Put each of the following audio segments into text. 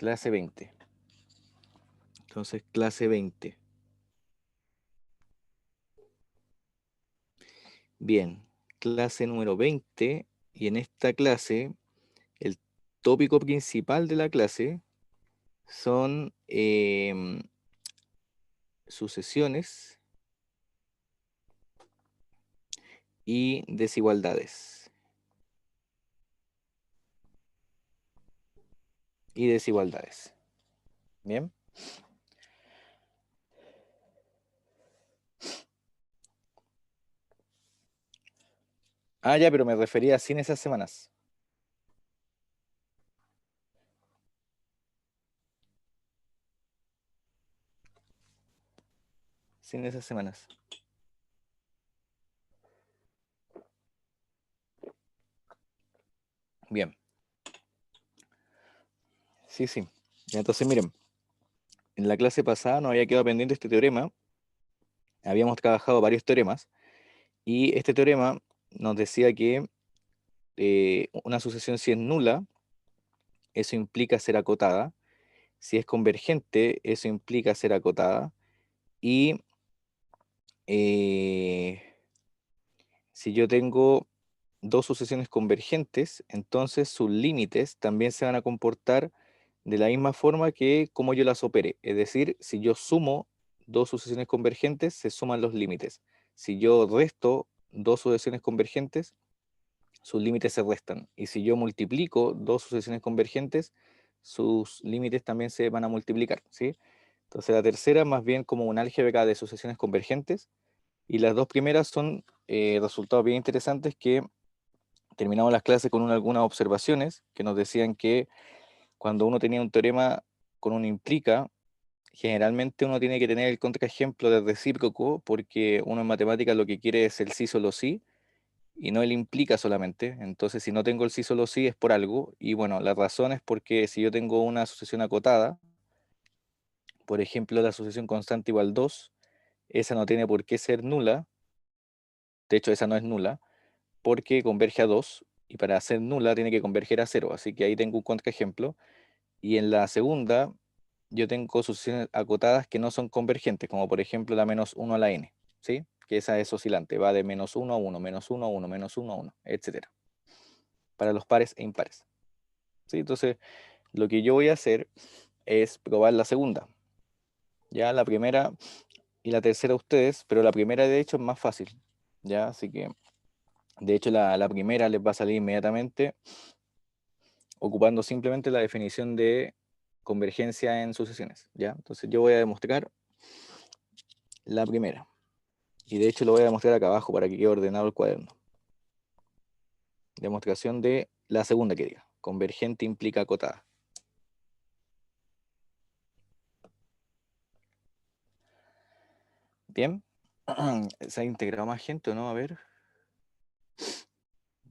Clase 20. Entonces, clase 20. Bien, clase número 20. Y en esta clase, el tópico principal de la clase son sucesiones y desigualdades. Bien. Ah, ya, pero me refería sin esas semanas. Sin esas semanas. Bien. Sí, sí. Ya, entonces, miren, en la clase pasada nos había quedado pendiente este teorema. Habíamos trabajado varios teoremas. Y este teorema nos decía que una sucesión si es nula, eso implica ser acotada. Si es convergente, eso implica ser acotada. Y eh, si yo tengo dos sucesiones convergentes, entonces sus límites también se van a comportar de la misma forma que como yo las opere. Es decir, si yo sumo dos sucesiones convergentes, se suman los límites. Si yo resto dos sucesiones convergentes, sus límites se restan. Y si yo multiplico dos sucesiones convergentes, sus límites también se van a multiplicar, ¿sí? Entonces la tercera más bien como un álgebra de sucesiones convergentes, y las dos primeras son resultados bien interesantes que terminamos las clases con algunas observaciones que nos decían que cuando uno tenía un teorema con un implica, generalmente uno tiene que tener el contraejemplo del recíproco, porque uno en matemáticas lo que quiere es el sí solo sí, y no el implica solamente. Entonces, si no tengo el sí solo sí es por algo, y bueno, la razón es porque si yo tengo una sucesión acotada, por ejemplo, la sucesión constante igual 2, esa no tiene por qué ser nula, de hecho esa no es nula, porque converge a 2, y para ser nula tiene que converger a 0, así que ahí tengo un contraejemplo. Y en la segunda, yo tengo sucesiones acotadas que no son convergentes, como por ejemplo la menos 1 a la n, ¿sí? Que esa es oscilante, va de menos 1 a 1, menos 1 a 1, menos 1 a 1, etcétera, para los pares e impares, ¿sí? Entonces, lo que yo voy a hacer es probar la segunda. Ya la primera y la tercera ustedes, pero la primera de hecho es más fácil, ¿ya? Así que, de hecho, la primera les va a salir inmediatamente ocupando simplemente la definición de convergencia en sucesiones, ¿ya? Entonces yo voy a demostrar la primera. Y de hecho lo voy a demostrar acá abajo para que quede ordenado el cuaderno. Demostración de la segunda que diga. Convergente implica acotada. Bien. ¿Se ha integrado más gente o no? A ver.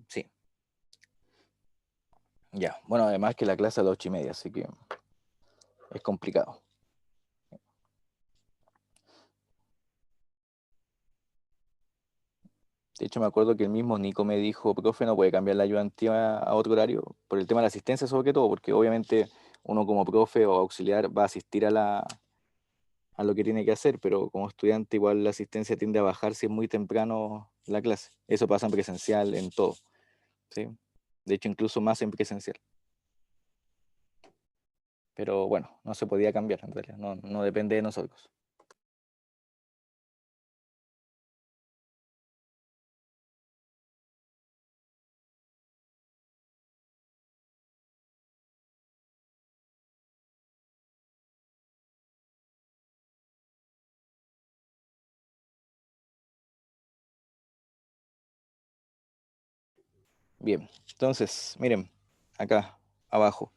Sí. Ya. Bueno, además que la clase a las 8:30, así que es complicado. De hecho, me acuerdo que el mismo Nico me dijo, profe, no puede cambiar la ayudantía a otro horario, por el tema de la asistencia sobre todo, porque obviamente uno como profe o auxiliar va a asistir a lo que tiene que hacer, pero como estudiante igual la asistencia tiende a bajar si es muy temprano la clase. Eso pasa en presencial, en todo, ¿sí? De hecho, incluso más en presencial. Pero bueno, no se podía cambiar en realidad, no depende de nosotros. Bien, entonces, miren, acá abajo.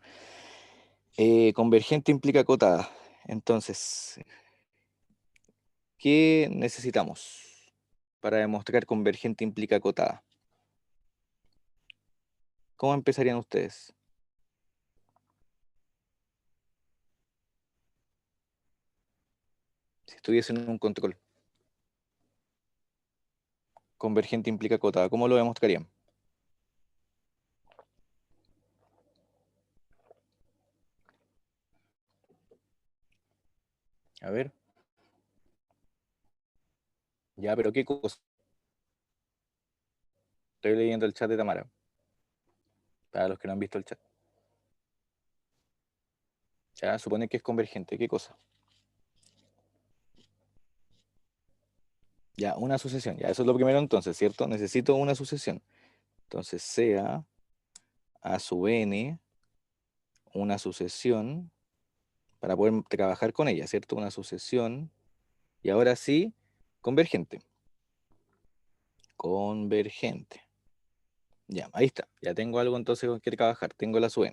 Convergente implica acotada. Entonces, ¿qué necesitamos para demostrar convergente implica acotada? ¿Cómo empezarían ustedes? Si estuviesen en un control. Convergente implica acotada. ¿Cómo lo demostrarían? A ver. Ya, pero ¿qué cosa? Estoy leyendo el chat de Tamara, para los que no han visto el chat. Ya, supone que es convergente. ¿Qué cosa? Ya, una sucesión. Ya, eso es lo primero entonces, ¿cierto? Necesito una sucesión. Entonces, sea a sub n una sucesión para poder trabajar con ella, ¿cierto? Una sucesión. Y ahora sí, convergente. Convergente. Ya, ahí está. Ya tengo algo entonces con que trabajar. Tengo la sub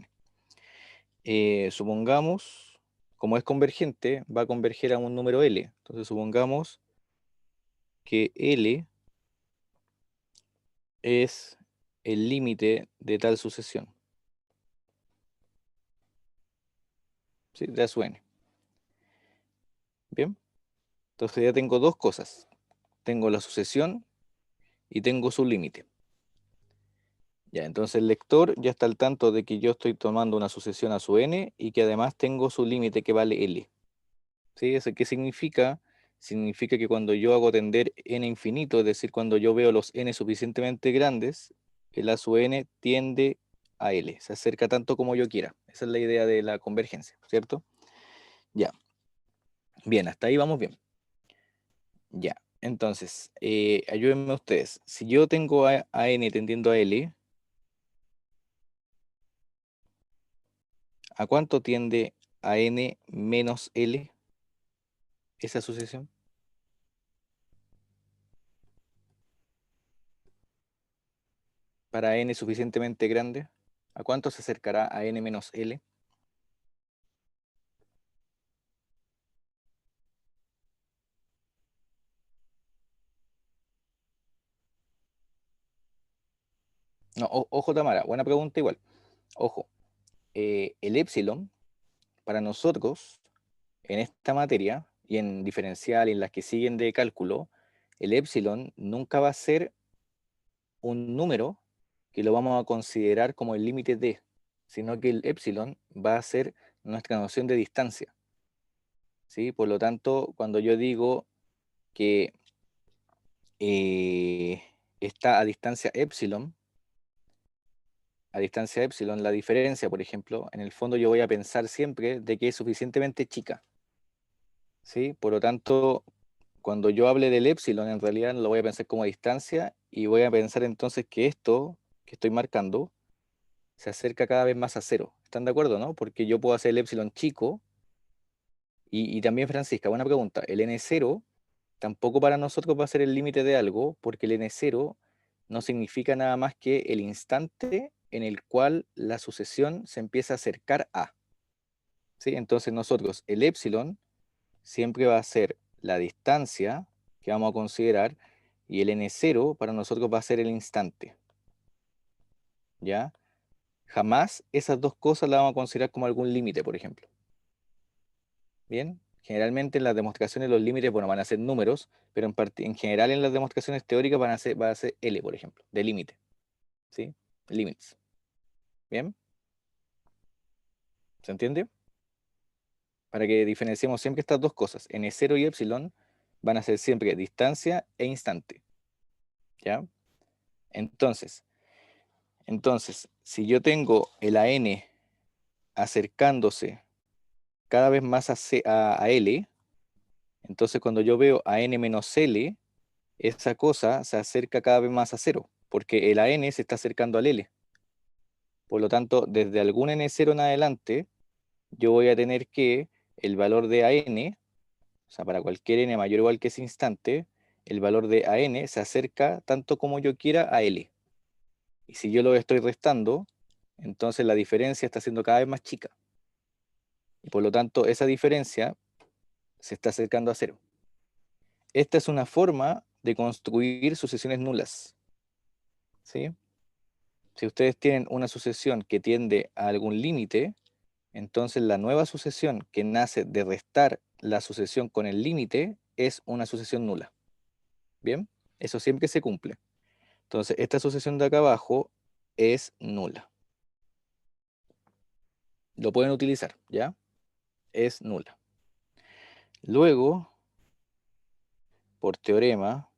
n. Supongamos, como es convergente, va a converger a un número L. Entonces supongamos que L es el límite de tal sucesión. ¿Sí? De A sub n. Bien. Entonces ya tengo dos cosas. Tengo la sucesión y tengo su límite. Ya, entonces el lector ya está al tanto de que yo estoy tomando una sucesión a su n y que además tengo su límite que vale L. ¿Sí? ¿Eso qué significa? Significa que cuando yo hago tender n infinito, es decir, cuando yo veo los n suficientemente grandes, el a sub n tiende a L, se acerca tanto como yo quiera. Esa es la idea de la convergencia, ¿cierto? Ya, bien, hasta ahí vamos bien. Ya, entonces, ayúdenme ustedes. Si yo tengo a n tendiendo a L, ¿a cuánto tiende a n menos L esa sucesión? Para n suficientemente grande, ¿a cuánto se acercará a n menos L? No, ojo Tamara, buena pregunta igual. Ojo, el epsilon para nosotros en esta materia y en diferencial y en las que siguen de cálculo, el epsilon nunca va a ser un número que lo vamos a considerar como el límite de, sino que el epsilon va a ser nuestra noción de distancia, ¿sí? Por lo tanto, cuando yo digo que está a distancia epsilon, la diferencia, por ejemplo, en el fondo yo voy a pensar siempre de que es suficientemente chica, ¿sí? Por lo tanto, cuando yo hable del epsilon, en realidad lo voy a pensar como distancia y voy a pensar entonces que esto que estoy marcando se acerca cada vez más a cero. ¿Están de acuerdo, no? Porque yo puedo hacer el epsilon chico y también, Francisca, buena pregunta, el n0 tampoco para nosotros va a ser el límite de algo, porque el n0 no significa nada más que el instante en el cual la sucesión se empieza a acercar a, ¿sí? Entonces nosotros, el epsilon siempre va a ser la distancia que vamos a considerar y el n0 para nosotros va a ser el instante, ¿ya? Jamás esas dos cosas las vamos a considerar como algún límite, por ejemplo. ¿Bien? Generalmente en las demostraciones los límites, bueno, van a ser números, pero en general en las demostraciones teóricas va a ser L, por ejemplo, de límite, ¿sí? Limits. ¿Bien? ¿Se entiende? Para que diferenciemos siempre estas dos cosas, n0 y epsilon van a ser siempre distancia e instante, ¿ya? Entonces, si yo tengo el AN acercándose cada vez más a L, entonces cuando yo veo a n menos L, esa cosa se acerca cada vez más a cero, porque el AN se está acercando al L. Por lo tanto, desde algún n0 en adelante, yo voy a tener que el valor de AN, o sea, para cualquier n mayor o igual que ese instante, el valor de AN se acerca tanto como yo quiera a L. Y si yo lo estoy restando, entonces la diferencia está siendo cada vez más chica. Y por lo tanto, esa diferencia se está acercando a cero. Esta es una forma de construir sucesiones nulas, ¿sí? Si ustedes tienen una sucesión que tiende a algún límite, entonces la nueva sucesión que nace de restar la sucesión con el límite es una sucesión nula. ¿Bien? Eso siempre se cumple. Entonces, esta sucesión de acá abajo es nula. Lo pueden utilizar, ¿ya? Es nula. Luego, por teorema,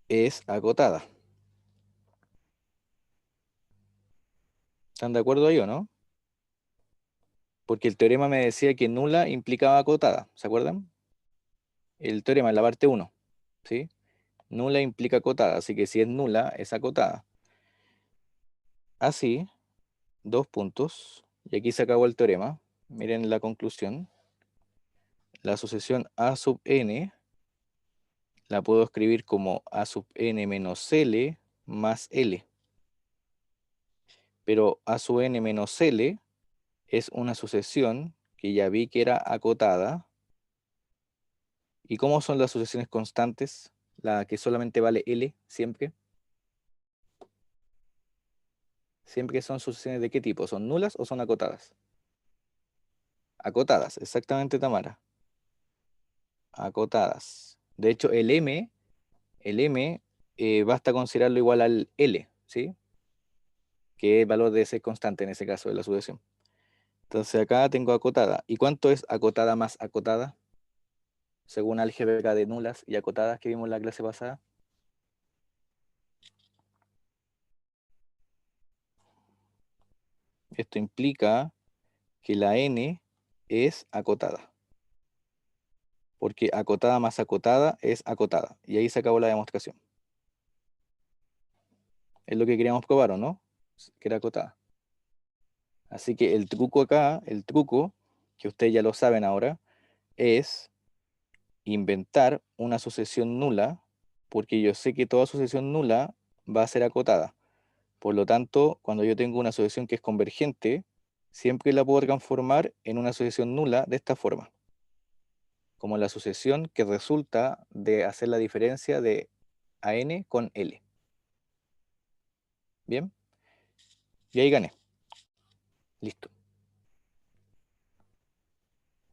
es acotada. ¿Están de acuerdo ahí o no? Porque el teorema me decía que nula implicaba acotada, ¿se acuerdan? El teorema en la parte 1, ¿sí? Nula implica acotada, así que si es nula, es acotada. Así, dos puntos, y aquí se acabó el teorema. Miren la conclusión. La sucesión A sub n la puedo escribir como A sub n menos L más L. Pero A sub n menos L es una sucesión que ya vi que era acotada. ¿Y cómo son las sucesiones constantes? La que solamente vale L siempre. Siempre son sucesiones ¿de qué tipo? ¿Son nulas o son acotadas? Acotadas, exactamente, Tamara. Acotadas. De hecho, el m basta considerarlo igual al L, ¿sí? Que es el valor de ser constante en ese caso de la sucesión. Entonces acá tengo acotada. ¿Y cuánto es acotada más acotada? Según álgebra de nulas y acotadas que vimos en la clase pasada. Esto implica que la n es acotada. Porque acotada más acotada es acotada. Y ahí se acabó la demostración. Es lo que queríamos probar, ¿o no? Que era acotada. Así que el truco acá, el truco, que ustedes ya lo saben ahora, es inventar una sucesión nula, porque yo sé que toda sucesión nula va a ser acotada. Por lo tanto, cuando yo tengo una sucesión que es convergente, siempre la puedo transformar en una sucesión nula de esta forma, como la sucesión que resulta de hacer la diferencia de AN con L. ¿Bien? Y ahí gané. Listo.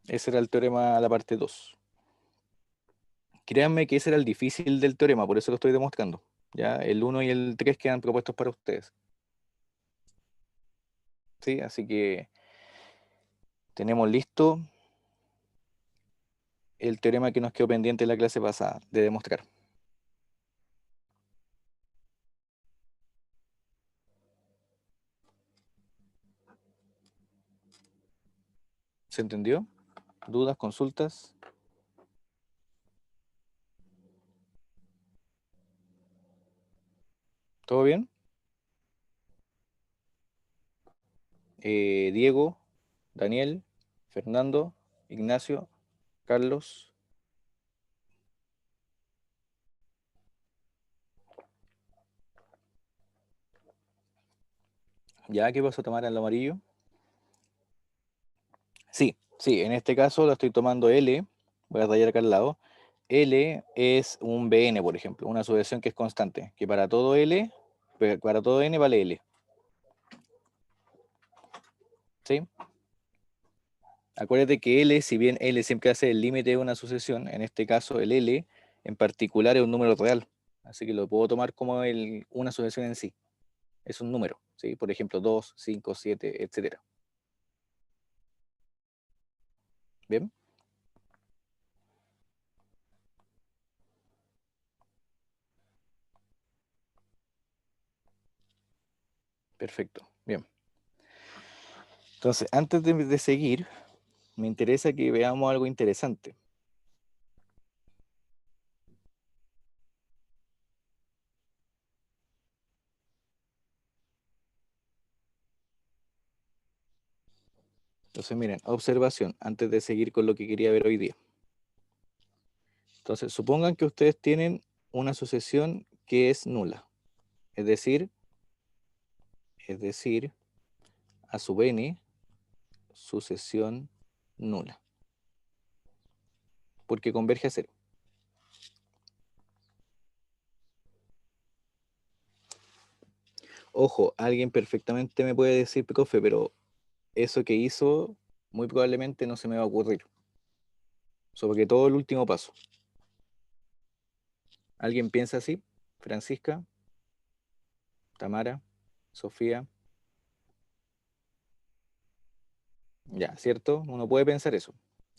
Ese era el teorema a la parte 2. Créanme que ese era el difícil del teorema, por eso lo estoy demostrando. Ya, el 1 y el 3 quedan propuestos para ustedes. ¿Sí? Así que tenemos listo el teorema que nos quedó pendiente en la clase pasada de demostrar. ¿Se entendió? ¿Dudas, consultas? ¿Todo bien? Diego, Daniel, Fernando, Ignacio, Carlos. ¿Ya qué pasó a tomar en lo amarillo? Sí, sí, en este caso lo estoy tomando L. Voy a rayar acá al lado. L es un Bn, por ejemplo, una sucesión que es constante, que para todo L, para todo N vale L. ¿Sí? Acuérdate que L, si bien L siempre hace el límite de una sucesión, en este caso el L en particular es un número real. Así que lo puedo tomar como una sucesión en sí. Es un número, ¿sí? Por ejemplo, 2, 5, 7, etcétera. ¿Bien? Perfecto. Bien. Entonces, antes de seguir, me interesa que veamos algo interesante. Entonces, miren, observación, antes de seguir con lo que quería ver hoy día. Entonces, supongan que ustedes tienen una sucesión que es nula. Es decir, a sub n, sucesión nula. Porque converge a cero. Ojo, alguien perfectamente me puede decir, profe, pero eso que hizo muy probablemente no se me va a ocurrir. Sobre todo el último paso. ¿Alguien piensa así? Francisca, Tamara, Sofía. Ya, ¿cierto? Uno puede pensar eso.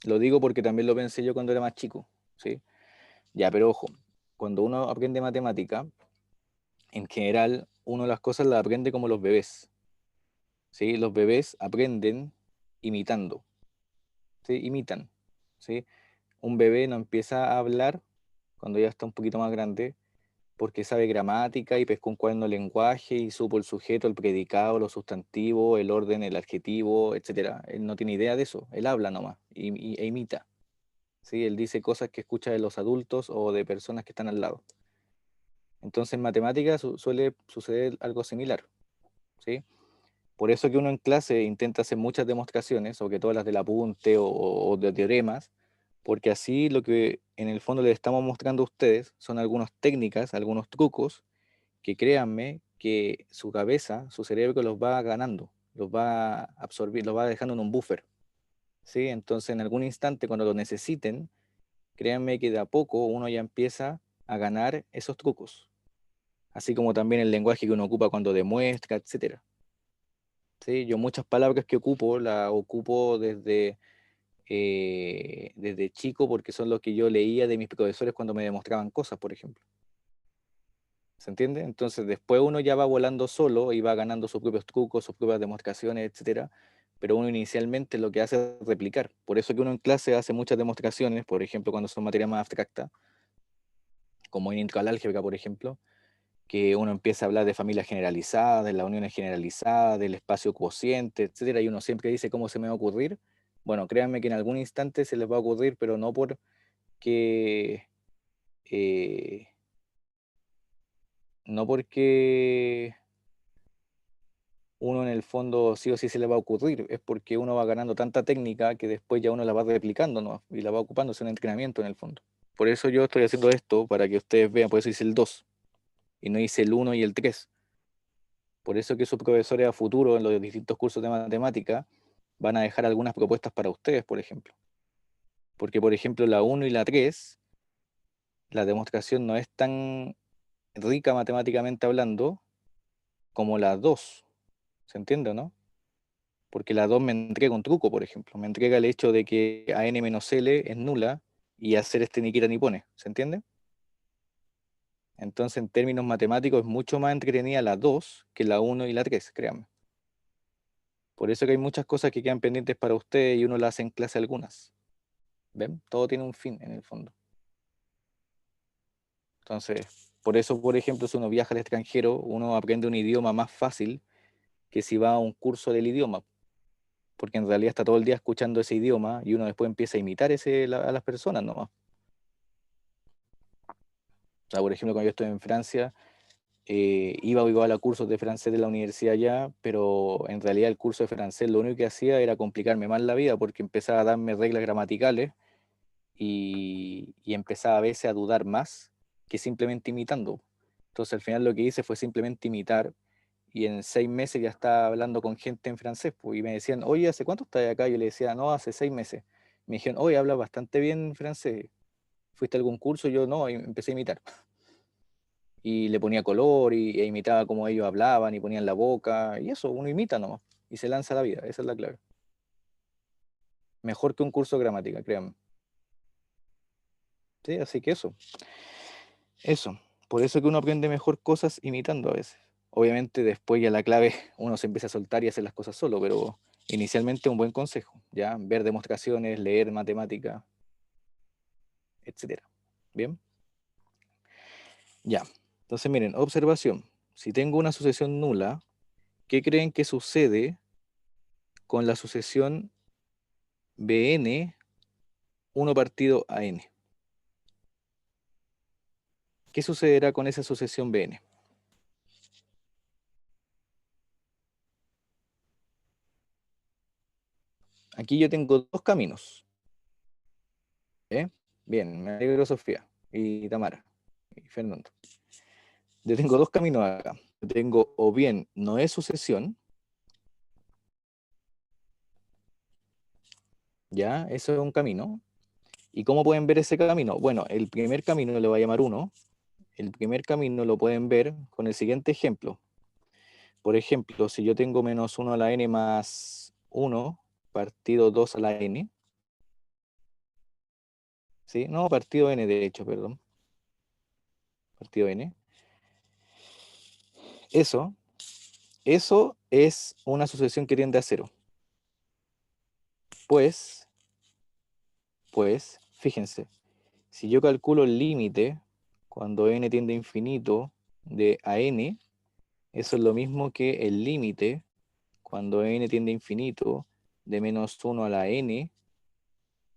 Lo digo porque también lo pensé yo cuando era más chico, ¿sí? Ya, pero ojo, cuando uno aprende matemática, en general, uno las cosas las aprende como los bebés, ¿sí? Los bebés aprenden imitando, ¿sí? Imitan, ¿sí? Un bebé no empieza a hablar cuando ya está un poquito más grande, porque sabe gramática y pescó un cuaderno de lenguaje y supo el sujeto, el predicado, los sustantivos, el orden, el adjetivo, etcétera. Él no tiene idea de eso, él habla nomás e imita, ¿sí? Él dice cosas que escucha de los adultos o de personas que están al lado. Entonces en matemáticas suele suceder algo similar, ¿sí? Por eso que uno en clase intenta hacer muchas demostraciones, sobre todo las del apunte o de teoremas, porque así lo que en el fondo les estamos mostrando a ustedes son algunas técnicas, algunos trucos que créanme que su cabeza, su cerebro los va ganando, los va a absorber, los va dejando en un buffer, ¿sí? Entonces en algún instante cuando lo necesiten, créanme que de a poco uno ya empieza a ganar esos trucos, así como también el lenguaje que uno ocupa cuando demuestra, etcétera. ¿Sí? Yo muchas palabras que ocupo, las ocupo desde chico porque son los que yo leía de mis profesores cuando me demostraban cosas, por ejemplo. ¿Se entiende? Entonces después uno ya va volando solo y va ganando sus propios trucos, sus propias demostraciones, etcétera. Pero uno inicialmente lo que hace es replicar. Por eso que uno en clase hace muchas demostraciones, por ejemplo, cuando son materias más abstractas, como en intro al álgebra, por ejemplo, que uno empieza a hablar de familias generalizadas, de las uniones generalizadas, del espacio cociente, etcétera, y uno siempre dice cómo se me va a ocurrir. Bueno, créanme que en algún instante se les va a ocurrir, pero no porque eh, no porque uno en el fondo sí o sí se le va a ocurrir, es porque uno va ganando tanta técnica que después ya uno la va replicando, ¿no? Y la va ocupando, es un entrenamiento en el fondo. Por eso yo estoy haciendo esto, para que ustedes vean, por eso hice el 2 y no hice el uno y el 3. Por eso que sus profesores a futuro en los distintos cursos de matemática van a dejar algunas propuestas para ustedes, por ejemplo. Porque, por ejemplo, la uno y la 3 la demostración no es tan rica matemáticamente hablando como la 2. ¿Se entiende o no? Porque la 2 me entrega un truco, por ejemplo. Me entrega el hecho de que a n menos L es nula y hacer este ni quita ni pone. ¿Se entiende? Entonces, en términos matemáticos, es mucho más entretenida la 2 que la uno y la 3, créanme. Por eso que hay muchas cosas que quedan pendientes para ustedes y uno las hace en clase algunas. ¿Ven? Todo tiene un fin en el fondo. Entonces, por eso, por ejemplo, si uno viaja al extranjero, uno aprende un idioma más fácil que si va a un curso del idioma, porque en realidad está todo el día escuchando ese idioma y uno después empieza a imitar a las personas nomás. O sea, por ejemplo, cuando yo estuve en Francia, iba igual a cursos de francés de la universidad allá, pero en realidad el curso de francés lo único que hacía era complicarme más la vida porque empezaba a darme reglas gramaticales y empezaba a veces a dudar más que simplemente imitando. Entonces al final lo que hice fue simplemente imitar y en 6 meses ya estaba hablando con gente en francés pues, y me decían, oye, ¿hace cuánto estás acá? Yo le decía, no, hace 6 meses. Me dijeron, oye, hablas bastante bien francés. ¿Fuiste a algún curso? Yo no, y empecé a imitar. Y le ponía color e imitaba cómo ellos hablaban y ponían la boca y eso, uno imita nomás y se lanza a la vida, esa es la clave. Mejor que un curso de gramática, créanme. Sí, así que eso. Por eso que uno aprende mejor cosas imitando a veces. Obviamente después ya la clave uno se empieza a soltar y hacer las cosas solo, pero inicialmente un buen consejo, ¿ya? Ver demostraciones, leer matemática, etcétera. ¿Bien? Ya. Entonces miren, observación. Si tengo una sucesión nula, ¿qué creen que sucede con la sucesión Bn 1 partido a n? ¿Qué sucederá con esa sucesión Bn? Aquí yo tengo dos caminos. ¿Eh? Bien, me alegro Sofía y Tamara y Fernando. Yo tengo dos caminos acá. Yo tengo o bien no es sucesión, ya, eso es un camino. ¿Y cómo pueden ver ese camino? Bueno, el primer camino le voy a llamar uno. El primer camino lo pueden ver con el siguiente ejemplo. Por ejemplo, si yo tengo menos 1 a la n más 1, partido 2 a la n, ¿sí? No, partido n de hecho, perdón. Partido n. Eso es una sucesión que tiende a cero. Pues, fíjense, si yo calculo el límite cuando n tiende a infinito de a n, eso es lo mismo que el límite cuando n tiende a infinito de menos 1 a la n,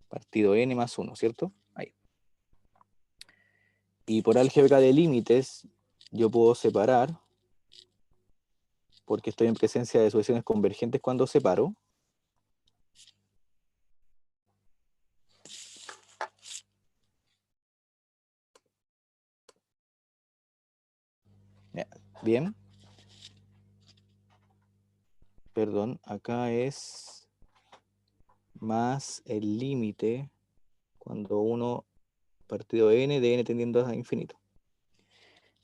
partido n más 1, ¿cierto? Ahí. Y por álgebra de límites, yo puedo separar, porque estoy en presencia de sucesiones convergentes cuando separo. Ya, bien. Perdón, acá es más el límite cuando uno partido n de n tendiendo a infinito.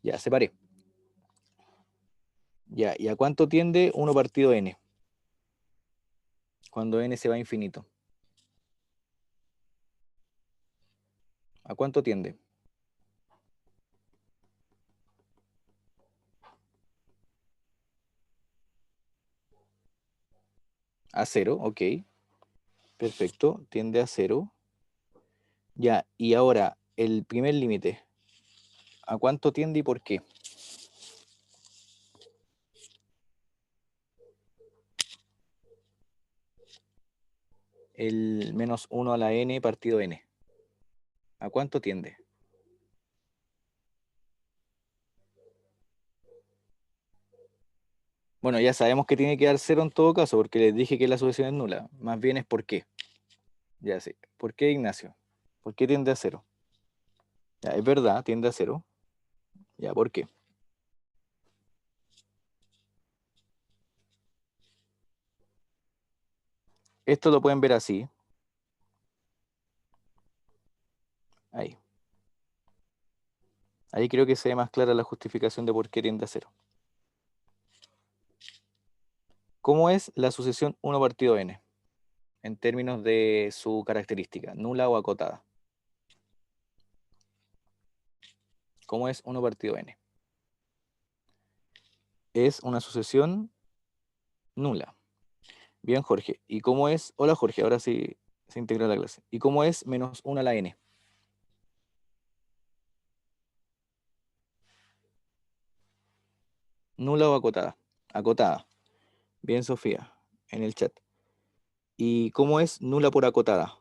Ya, separé. Ya, ¿y a cuánto tiende 1 partido n? Cuando n se va a infinito. ¿A cuánto tiende? A 0, ok. Perfecto, tiende a 0. Ya, y ahora, el primer límite. ¿A cuánto tiende y por qué? El menos 1 a la n partido n. ¿A cuánto tiende? Bueno, ya sabemos que tiene que dar 0 en todo caso, porque les dije que la sucesión es nula. Más bien es por qué. Ya sé. ¿Por qué, Ignacio? ¿Por qué tiende a 0? Ya, es verdad, tiende a 0. Ya, ¿por qué? Esto lo pueden ver así. Ahí. Ahí creo que se ve más clara la justificación de por qué tiende a 0. ¿Cómo es la sucesión 1 partido n? En términos de su característica, nula o acotada. ¿Cómo es 1 partido n? Es una sucesión nula. Bien, Jorge. ¿Y cómo es? Hola, Jorge. Ahora sí se integra la clase. ¿Y cómo es menos 1 a la n? ¿Nula o acotada? Acotada. Bien, Sofía, en el chat. ¿Y cómo es nula por acotada?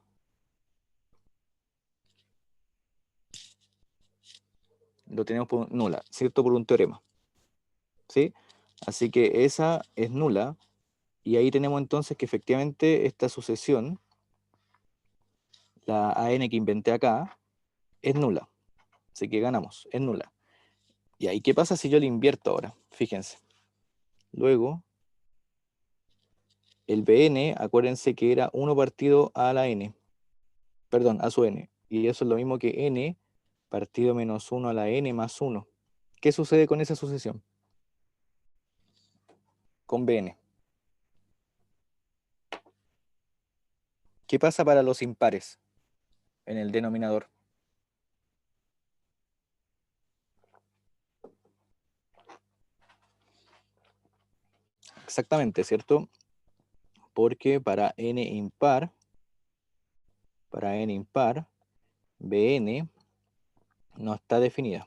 Lo tenemos por nula, ¿cierto? Por un teorema. ¿Sí? Así que esa es nula. Y ahí tenemos entonces que efectivamente esta sucesión, la AN que inventé acá, es nula. Así que ganamos, es nula. ¿Y ahí qué pasa si yo le invierto ahora? Fíjense. Luego, el Bn, acuérdense que era 1 partido a la n. Perdón, a su n. Y eso es lo mismo que n partido menos 1 a la n más 1. ¿Qué sucede con esa sucesión? Con Bn. ¿Qué pasa para los impares en el denominador? Exactamente, ¿cierto? Porque para n impar, Bn no está definida.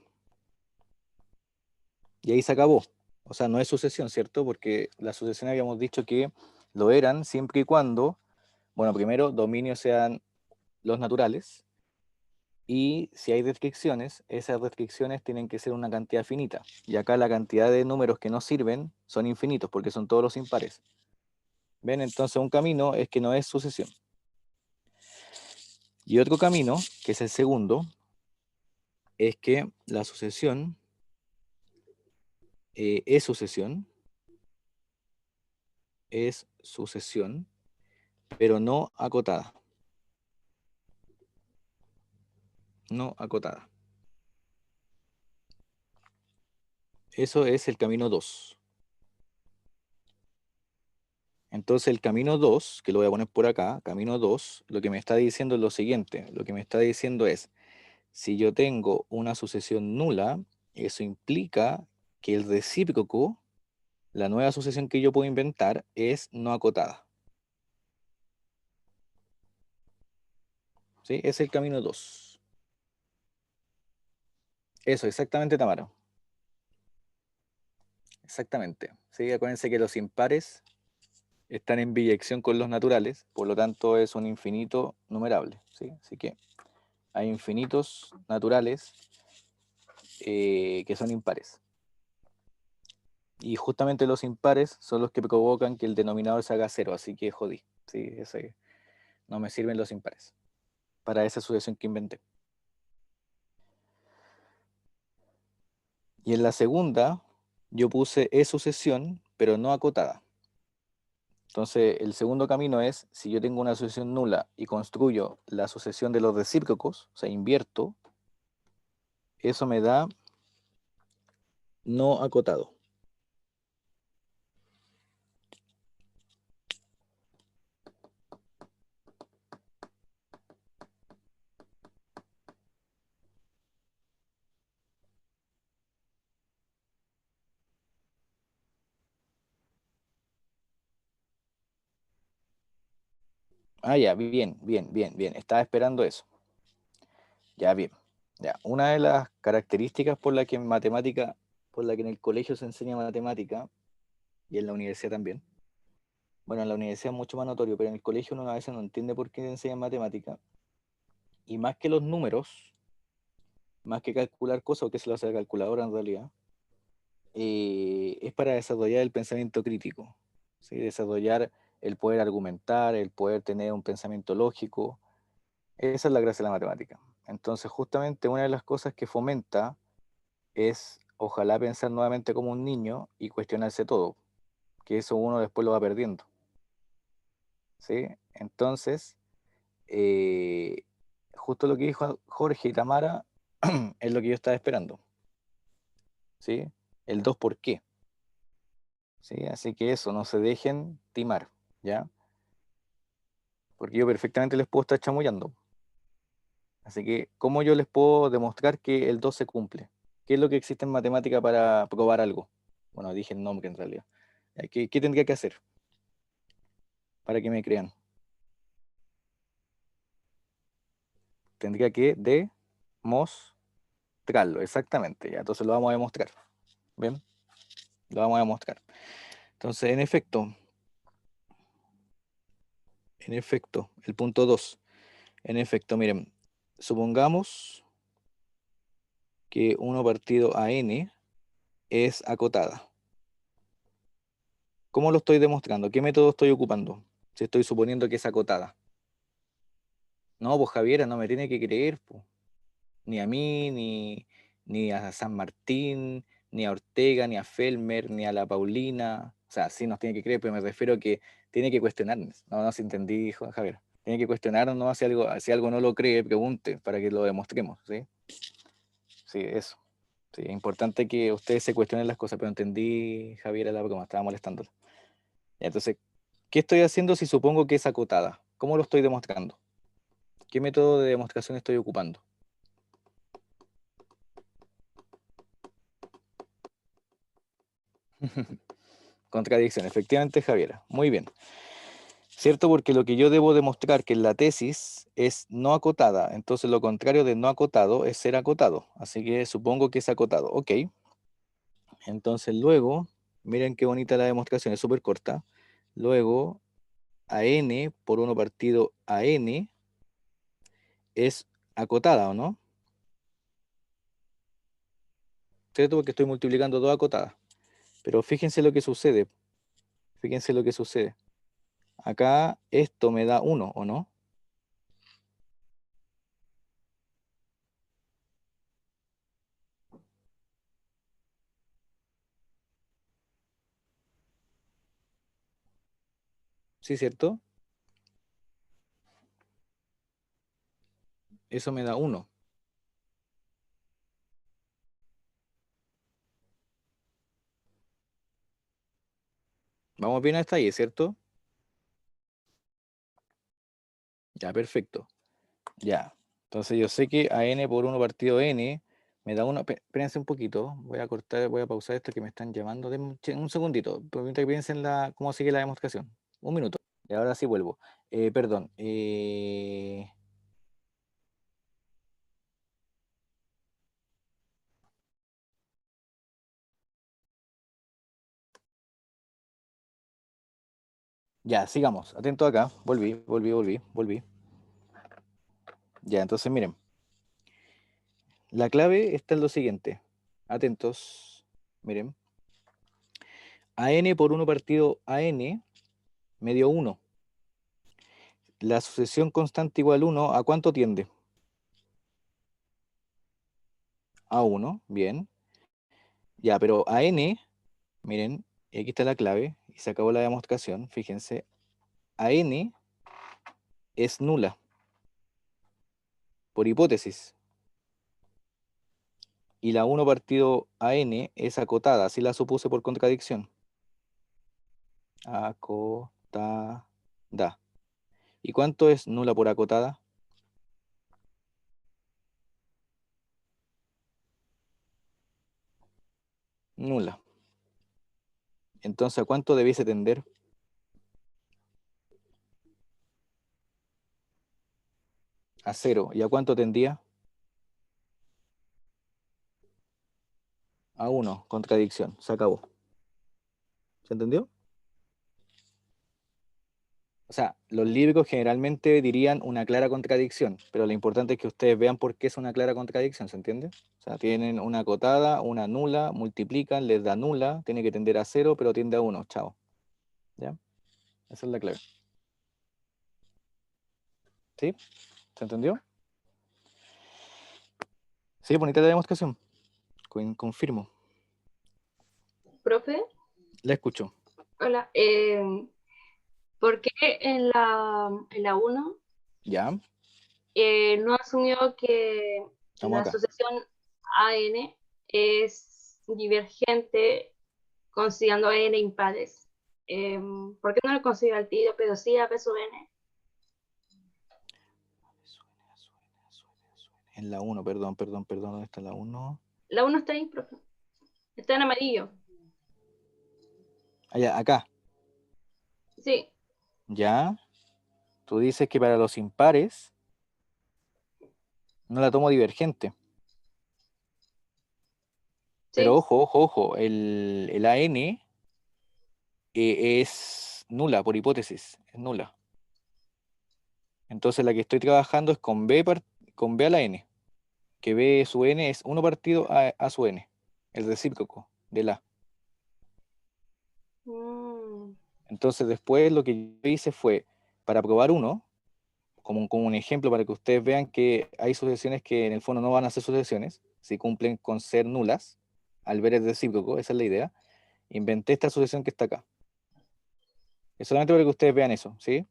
Y ahí se acabó. O sea, no es sucesión, ¿cierto? Porque la sucesión habíamos dicho que lo eran siempre y cuando, bueno, primero, dominios sean los naturales, y si hay restricciones, esas restricciones tienen que ser una cantidad finita. Y acá la cantidad de números que no sirven son infinitos, porque son todos los impares. ¿Ven? Entonces un camino es que no es sucesión. Y otro camino, que es el segundo, es que la sucesión es sucesión, pero no acotada. No acotada. Eso es el camino 2. Entonces el camino 2 que lo voy a poner por acá, camino 2 lo que me está diciendo es lo siguiente. Lo que me está diciendo es, si yo tengo una sucesión nula, eso implica que el recíproco, la nueva sucesión que yo puedo inventar, es no acotada. ¿Sí? Es el camino 2. Eso, exactamente, Tamara. Exactamente. Sí, acuérdense que los impares están en biyección con los naturales, por lo tanto es un infinito numerable. ¿Sí? Así que hay infinitos naturales que son impares. Y justamente los impares son los que provocan que el denominador se haga cero, así que jodí. Sí, no me sirven los impares para esa sucesión que inventé. Y en la segunda, yo puse E sucesión, pero no acotada. Entonces, el segundo camino es, si yo tengo una sucesión nula y construyo la sucesión de los recíprocos, o sea, invierto, eso me da no acotado. Ah, ya, bien, bien, bien, bien. Estaba esperando eso. Ya, bien. Ya, una de las características por la que en matemática, por la que en el colegio se enseña matemática, y en la universidad también, bueno, en la universidad es mucho más notorio, pero en el colegio uno a veces no entiende por qué enseñan matemática, y más que los números, más que calcular cosas, o que se lo hace la calculadora en realidad, es para desarrollar el pensamiento crítico, ¿sí? Desarrollar el poder argumentar, el poder tener un pensamiento lógico. Esa es la gracia de la matemática. Entonces, justamente una de las cosas que fomenta es, ojalá, pensar nuevamente como un niño y cuestionarse todo, que eso uno después lo va perdiendo, ¿sí? Entonces, eh, justo lo que dijo Jorge y Tamara es lo que yo estaba esperando, ¿sí? El 2 por qué, ¿sí? Así que eso, no se dejen timar, ¿ya? Porque yo perfectamente les puedo estar chamullando. Así que, ¿cómo yo les puedo demostrar que el 2 se cumple? ¿Qué es lo que existe en matemática para probar algo? Bueno, dije el nombre en realidad. ¿Qué tendría que hacer para que me crean? Tendría que demostrarlo, exactamente. Ya, entonces lo vamos a demostrar. ¿Bien? Lo vamos a demostrar. Entonces, en efecto, el punto 2. En efecto, miren, supongamos que 1 partido a n es acotada. ¿Cómo lo estoy demostrando? ¿Qué método estoy ocupando? Si estoy suponiendo que es acotada. No, pues Javiera no me tiene que creer, pues. Ni a mí, ni a San Martín, ni a Ortega, ni a Felmer, ni a la Paulina. O sea, sí nos tiene que creer, pero me refiero a que tiene que cuestionarnos. No, no se entendí, Javier. Tiene que cuestionarnos, ¿no? Si algo no lo cree, pregunte para que lo demostremos, ¿sí? Sí, eso. Sí, es importante que ustedes se cuestionen las cosas, pero entendí, Javier, la broma, estaba molestándola. Ya, entonces, ¿qué estoy haciendo si supongo que es acotada? ¿Cómo lo estoy demostrando? ¿Qué método de demostración estoy ocupando? Contradicción, efectivamente, Javiera. Muy bien. ¿Cierto? Porque lo que yo debo demostrar que en la tesis es no acotada. Entonces lo contrario de no acotado es ser acotado. Así que supongo que es acotado. Ok. Entonces luego, miren qué bonita la demostración, es súper corta. Luego, a n por 1 partido a n es acotada, ¿o no? ¿Cierto? Porque estoy multiplicando dos acotadas. Pero fíjense lo que sucede. Fíjense lo que sucede. Acá esto me da 1, ¿o no? ¿Sí, cierto? Eso me da 1. Vamos bien hasta ahí, ¿cierto? Ya, perfecto. Ya. Entonces yo sé que a n por 1 partido n me da uno. Espérense un poquito. Voy a cortar, voy a pausar esto que me están llamando. Denme un segundito. Permita que piensen cómo sigue la demostración. Un minuto. Y ahora sí vuelvo. Perdón. Ya, sigamos. Atento acá. Volví. Ya, entonces miren. La clave está en lo siguiente. Atentos. Miren. A n por 1 partido a n me dio 1. La sucesión constante igual 1, ¿a cuánto tiende? A 1, bien. Ya, pero a n, miren, y aquí está la clave, y se acabó la demostración, fíjense, a n es nula, por hipótesis, y la 1 partido a n es acotada, así la supuse por contradicción. Acotada. ¿Y cuánto es nula por acotada? Nula. Entonces, ¿a cuánto debiese tender? A 0. ¿Y a cuánto tendía? A 1. Contradicción. Se acabó. ¿Se entendió? O sea, los líbricos generalmente dirían una clara contradicción, pero lo importante es que ustedes vean por qué es una clara contradicción, ¿se entiende? O sea, tienen una acotada, una nula, multiplican, les da nula, tiene que tender a 0, pero tiende a 1, chao. ¿Ya? Esa es la clave. ¿Sí? ¿Se entendió? Sí, bonita la demostración. Confirmo. Profe, La escucho. hola. ¿Por qué en la 1 ¿Ya? no asumió que Estamos la acá. sucesión AN es divergente considerando N impares? ¿Por qué no lo considera al tiro, pero sí a peso N? En la 1, perdón. ¿Dónde está la 1? La 1 está ahí, profe. Está en amarillo. Allá, acá. Sí, ¿Ya? Tú dices que para los impares no la tomo divergente. Pero sí. ojo, el AN es nula por hipótesis, es nula. Entonces la que estoy trabajando es con B a la N, que B su N es 1 partido a su N, el recíproco de la. Mm, Entonces después lo que yo hice fue, para probar uno, como un ejemplo para que ustedes vean que hay sucesiones que en el fondo no van a ser sucesiones, si cumplen con ser nulas, al ver el recíproco, esa es la idea, inventé esta sucesión que está acá. Es solamente para que ustedes vean eso, ¿sí?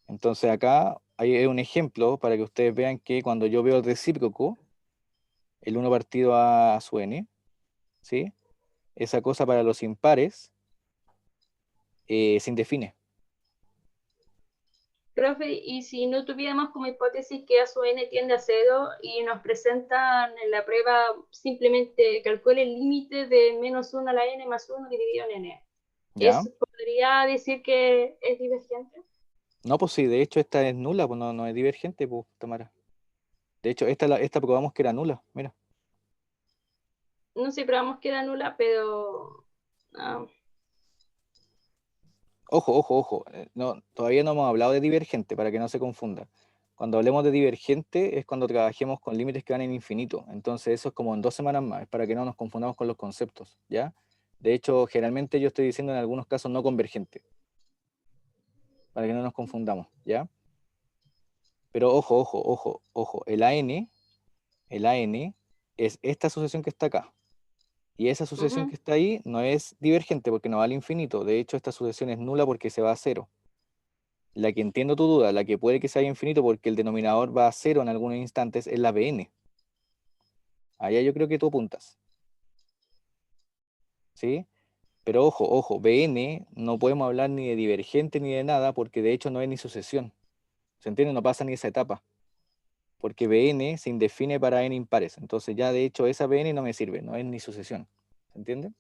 Entonces acá hay un ejemplo para que ustedes vean que cuando yo veo el recíproco, el 1 partido a su n, ¿sí? Esa cosa para los impares se indefine. Profe, y si no tuviéramos como hipótesis que A sub n tiende a cero y nos presentan en la prueba simplemente calcule el límite de -1 a la n más 1 dividido en n, ¿Ya? ¿podría decir que es divergente? No, pues sí, de hecho esta es nula, pues no es divergente, pues, Tamara. De hecho, esta probamos que era nula, mira. No sé, probamos que era nula, pero ah, Ojo, no, todavía no hemos hablado de divergente, para que no se confunda. Cuando hablemos de divergente es cuando trabajemos con límites que van en infinito. Entonces eso es como en 2 semanas más, es para que no nos confundamos con los conceptos, ¿ya? De hecho, generalmente yo estoy diciendo en algunos casos no convergente, para que no nos confundamos, ¿ya? Pero ojo, el AN es esta asociación que está acá. Y esa asociación ujú. que está ahí no es divergente porque no va al infinito. De hecho, esta asociación es nula porque se va a cero. La que entiendo tu duda, la que puede que sea infinito porque el denominador va a cero en algunos instantes, es la Bn. Allá yo creo que tú apuntas, ¿sí? Pero ojo, Bn no podemos hablar ni de divergente ni de nada porque de hecho no es ni sucesión, ¿Se entiende? No pasa ni esa etapa, porque Bn se indefine para n impares. Entonces ya de hecho esa Bn no me sirve, no es ni sucesión. ¿Se entiende?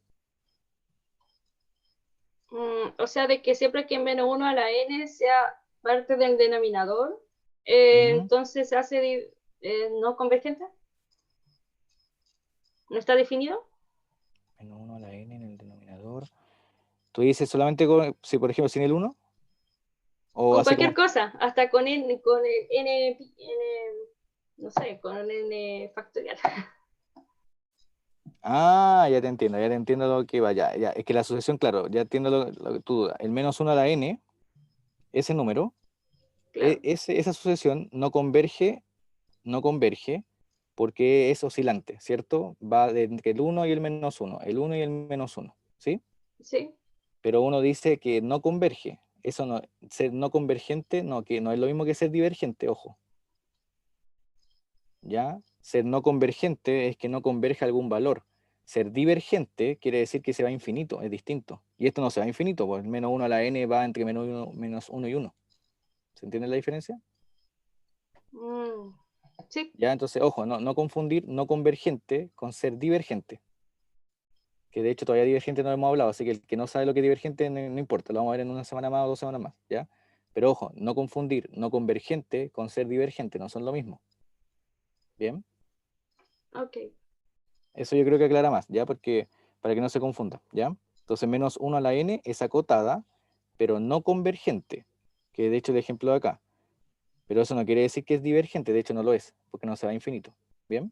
O sea, de que siempre que menos uno a la n sea parte del denominador, Ujú. entonces se hace no convergente. ¿No está definido? Menos 1 a la n en el denominador. ¿Tú dices solamente si, por ejemplo, sin el uno? ¿O Con así como? cualquier cosa, hasta con n, con el no sé, con n factorial. Ah, ya te entiendo lo que va, ya, ya. Es que la asociación, claro, ya entiendo tu duda. El menos 1 a la n, ese número, Claro, esa asociación no converge porque es oscilante, ¿cierto? Va entre el uno y el menos uno, el uno y el menos uno, ¿sí? sí, Pero uno dice que no converge. Eso no, ser no convergente, no, que no es lo mismo que ser divergente, ojo. ¿Ya? Ser no convergente es que no converge algún valor. Ser divergente quiere decir que se va a infinito, es distinto. Y esto no se va a infinito, pues menos 1 a la n va entre menos uno y uno. ¿Se entiende la diferencia? mm, sí, Ya, entonces, ojo, no confundir no convergente con ser divergente. Que de hecho todavía divergente no hemos hablado, así que el que no sabe lo que es divergente no importa, lo vamos a ver en una semana más o 2 semanas más, ¿ya? Pero ojo, no confundir no convergente con ser divergente, no son lo mismo. ¿Bien? ok. Eso yo creo que aclara más, ¿ya? Porque para que no se confunda, ¿ya? Entonces, menos 1 a la n es acotada, pero no convergente, que de hecho el ejemplo de acá. Pero eso no quiere decir que es divergente, de hecho no lo es, porque no se va a infinito. ¿Bien?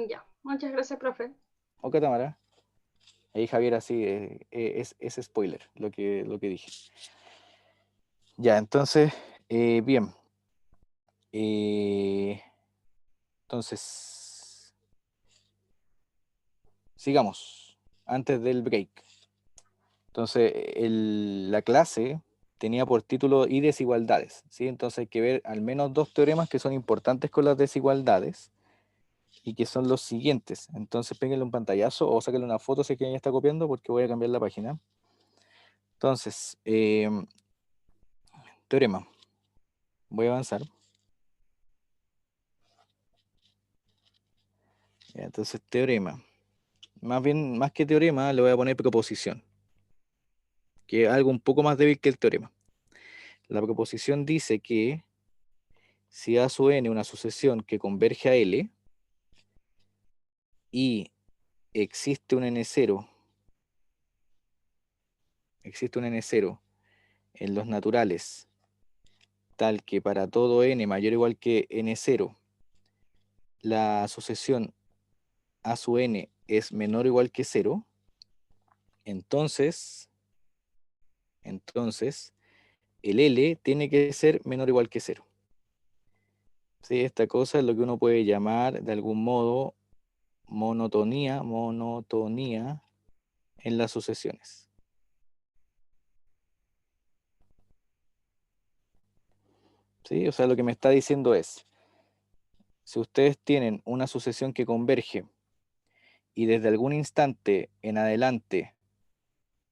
Ya, muchas gracias, profe. Ok, Tamara. Ahí Javier así es spoiler lo que dije. Ya, entonces, bien. Eh, entonces, sigamos, antes del break. Entonces, la clase tenía por título y desigualdades, ¿sí? Entonces hay que ver al menos dos teoremas que son importantes con las desigualdades y que son los siguientes. Entonces, péguenle un pantallazo o sáquenle una foto si es que ya está copiando porque voy a cambiar la página. Entonces, teorema. Voy a avanzar. Ya, entonces, teorema. Más bien, más que teorema, le voy a poner proposición, que es algo un poco más débil que el teorema. La proposición dice que si A sub n es una sucesión que converge a L y existe un n0, en los naturales, tal que para todo n mayor o igual que n0, la sucesión A sub n es menor o igual que 0, entonces el L tiene que ser menor o igual que 0. ¿Sí? Esta cosa es lo que uno puede llamar de algún modo monotonía en las sucesiones. ¿Sí? O sea, lo que me está diciendo es, si ustedes tienen una sucesión que converge y desde algún instante en adelante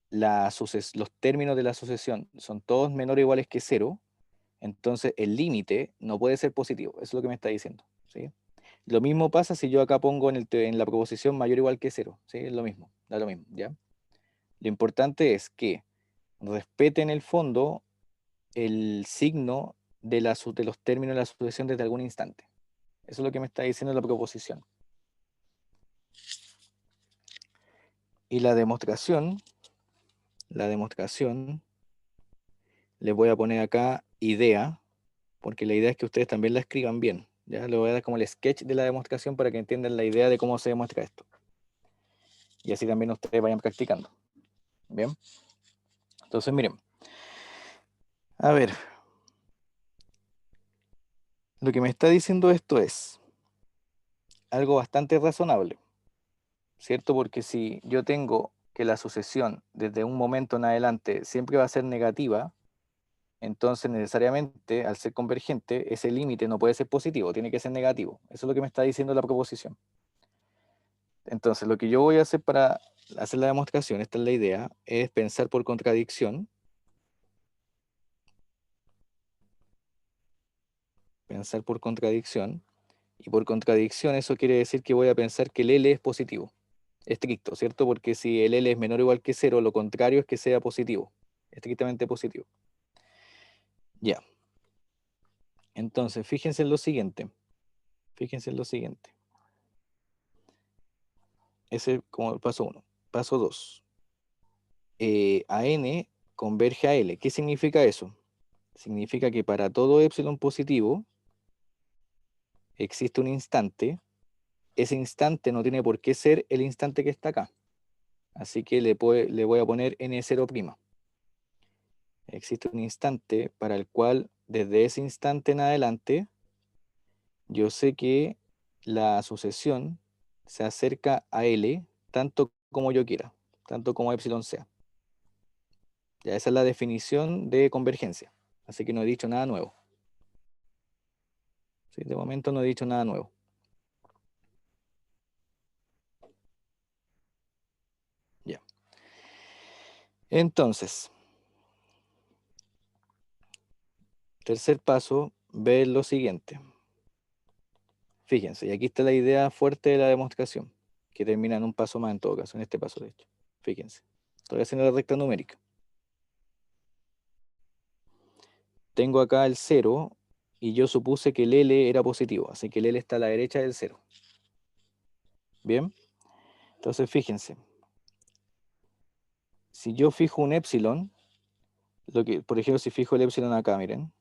los términos de la sucesión son todos menores o iguales que 0, entonces el límite no puede ser positivo. Eso es lo que me está diciendo. ¿Sí? Lo mismo pasa si yo acá pongo en la proposición mayor o igual que 0. ¿Sí? Es lo mismo, da lo mismo, ¿ya? Lo importante es que respete en el fondo el signo de los términos de la sucesión desde algún instante. Eso es lo que me está diciendo la proposición. Y la demostración, les voy a poner acá idea, porque la idea es que ustedes también la escriban bien. Ya les voy a dar como el sketch de la demostración para que entiendan la idea de cómo se demuestra esto. Y así también ustedes vayan practicando. Bien. Entonces, miren. A ver, lo que me está diciendo esto es algo bastante razonable, ¿cierto? Porque si yo tengo que la sucesión desde un momento en adelante siempre va a ser negativa, entonces necesariamente al ser convergente ese límite no puede ser positivo, tiene que ser negativo. Eso es lo que me está diciendo la proposición. Entonces lo que yo voy a hacer para hacer la demostración, esta es la idea, es pensar por contradicción pensar por contradicción, y por contradicción eso quiere decir que voy a pensar que el L es positivo, estricto, ¿cierto? Porque si el L es menor o igual que 0, lo contrario es que sea positivo, estrictamente positivo. Ya. Entonces, fíjense en lo siguiente. Fíjense en lo siguiente. Ese es como el paso 1. Paso 2. A n converge a L. ¿Qué significa eso? Significa que para todo epsilon positivo existe un instante. Ese instante no tiene por qué ser el instante que está acá. Así que le voy a poner n0'. Existe un instante para el cual desde ese instante en adelante yo sé que la sucesión se acerca a L tanto como yo quiera, tanto como epsilon sea. Ya esa es la definición de convergencia. Así que no he dicho nada nuevo. ¿Sí? De momento no he dicho nada nuevo. Ya. Entonces, tercer paso, ver lo siguiente. Fíjense, y aquí está la idea fuerte de la demostración, que termina en un paso más en todo caso, en este paso de hecho. Fíjense, estoy haciendo la recta numérica. Tengo acá el 0 y yo supuse que el L era positivo, así que el L está a la derecha del 0. Bien, entonces fíjense, si yo fijo un epsilon, por ejemplo, si fijo el epsilon acá, miren,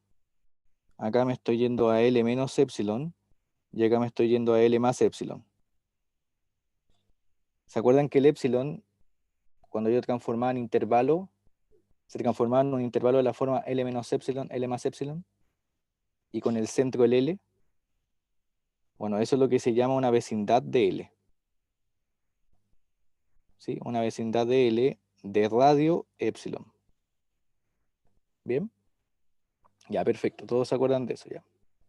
acá me estoy yendo a L menos epsilon y acá me estoy yendo a L más epsilon. ¿Se acuerdan que el epsilon, cuando yo transformaba en intervalo, se transformaba en un intervalo de la forma L menos epsilon, L más epsilon, y con el centro el L? Bueno, eso es lo que se llama una vecindad de L. ¿Sí? Una vecindad de L de radio epsilon. ¿Bien? Ya, perfecto. Todos se acuerdan de eso, ya.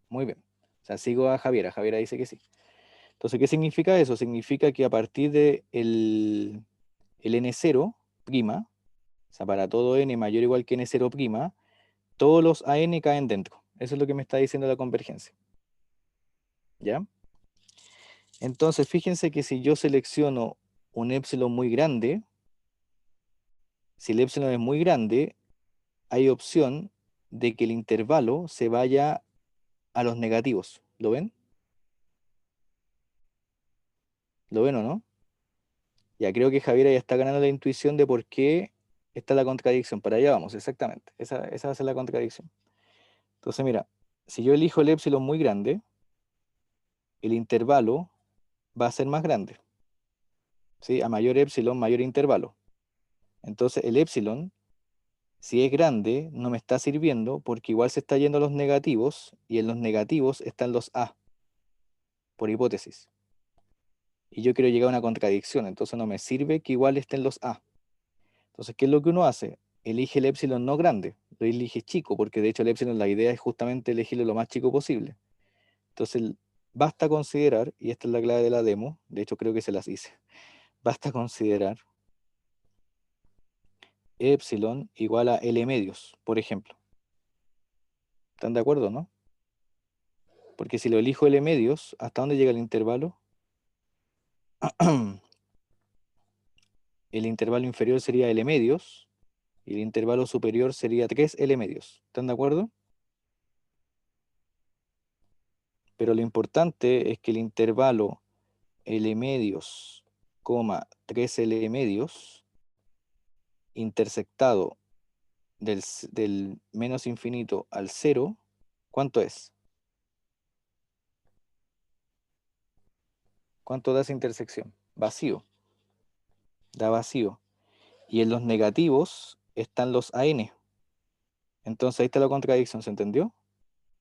Muy bien. O sea, sigo a Javiera. Javiera dice que sí. Entonces, ¿qué significa eso? Significa que a partir de el n0', o sea, para todo n mayor o igual que n0', todos los an caen dentro. Eso es lo que me está diciendo la convergencia. ¿Ya? Entonces, fíjense que si yo selecciono un epsilon muy grande, si el epsilon es muy grande, hay opción de que el intervalo se vaya a los negativos. ¿Lo ven? ¿Lo ven o no? Ya creo que Javiera ya está ganando la intuición de por qué está la contradicción. Para allá vamos, exactamente. Esa va a ser la contradicción. Entonces, mira, si yo elijo el epsilon muy grande, el intervalo va a ser más grande. ¿Sí? A mayor epsilon, mayor intervalo. Entonces, el epsilon, si es grande, no me está sirviendo porque igual se está yendo a los negativos y en los negativos están los A, por hipótesis. Y yo quiero llegar a una contradicción, entonces no me sirve que igual estén los A. Entonces, ¿qué es lo que uno hace? Elige el epsilon no grande, lo elige chico, porque de hecho el epsilon la idea es justamente elegirlo lo más chico posible. Entonces, basta considerar, y esta es la clave de la demo, de hecho creo que se las hice, basta considerar epsilon igual a L medios, por ejemplo. ¿Están de acuerdo, no? Porque si lo elijo L medios, ¿hasta dónde llega el intervalo? El intervalo inferior sería L medios, y el intervalo superior sería 3 L medios. ¿Están de acuerdo? Pero lo importante es que el intervalo L medios, 3 L medios, intersectado del menos infinito al 0, ¿cuánto es? ¿Cuánto da esa intersección? Vacío, da vacío. Y en los negativos están los AN. Entonces ahí está la contradicción, ¿se entendió?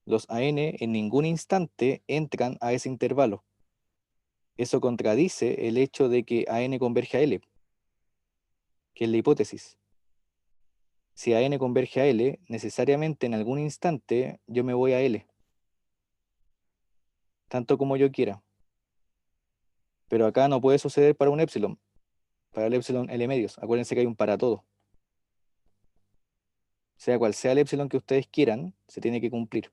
Los AN en ningún instante entran a ese intervalo. Eso contradice el hecho de que AN converge a L, que es la hipótesis. Si AN converge a L, necesariamente en algún instante yo me voy a L, tanto como yo quiera. Pero acá no puede suceder para un epsilon, para el epsilon L medios. Acuérdense que hay un para todo. Sea cual sea el epsilon que ustedes quieran, se tiene que cumplir.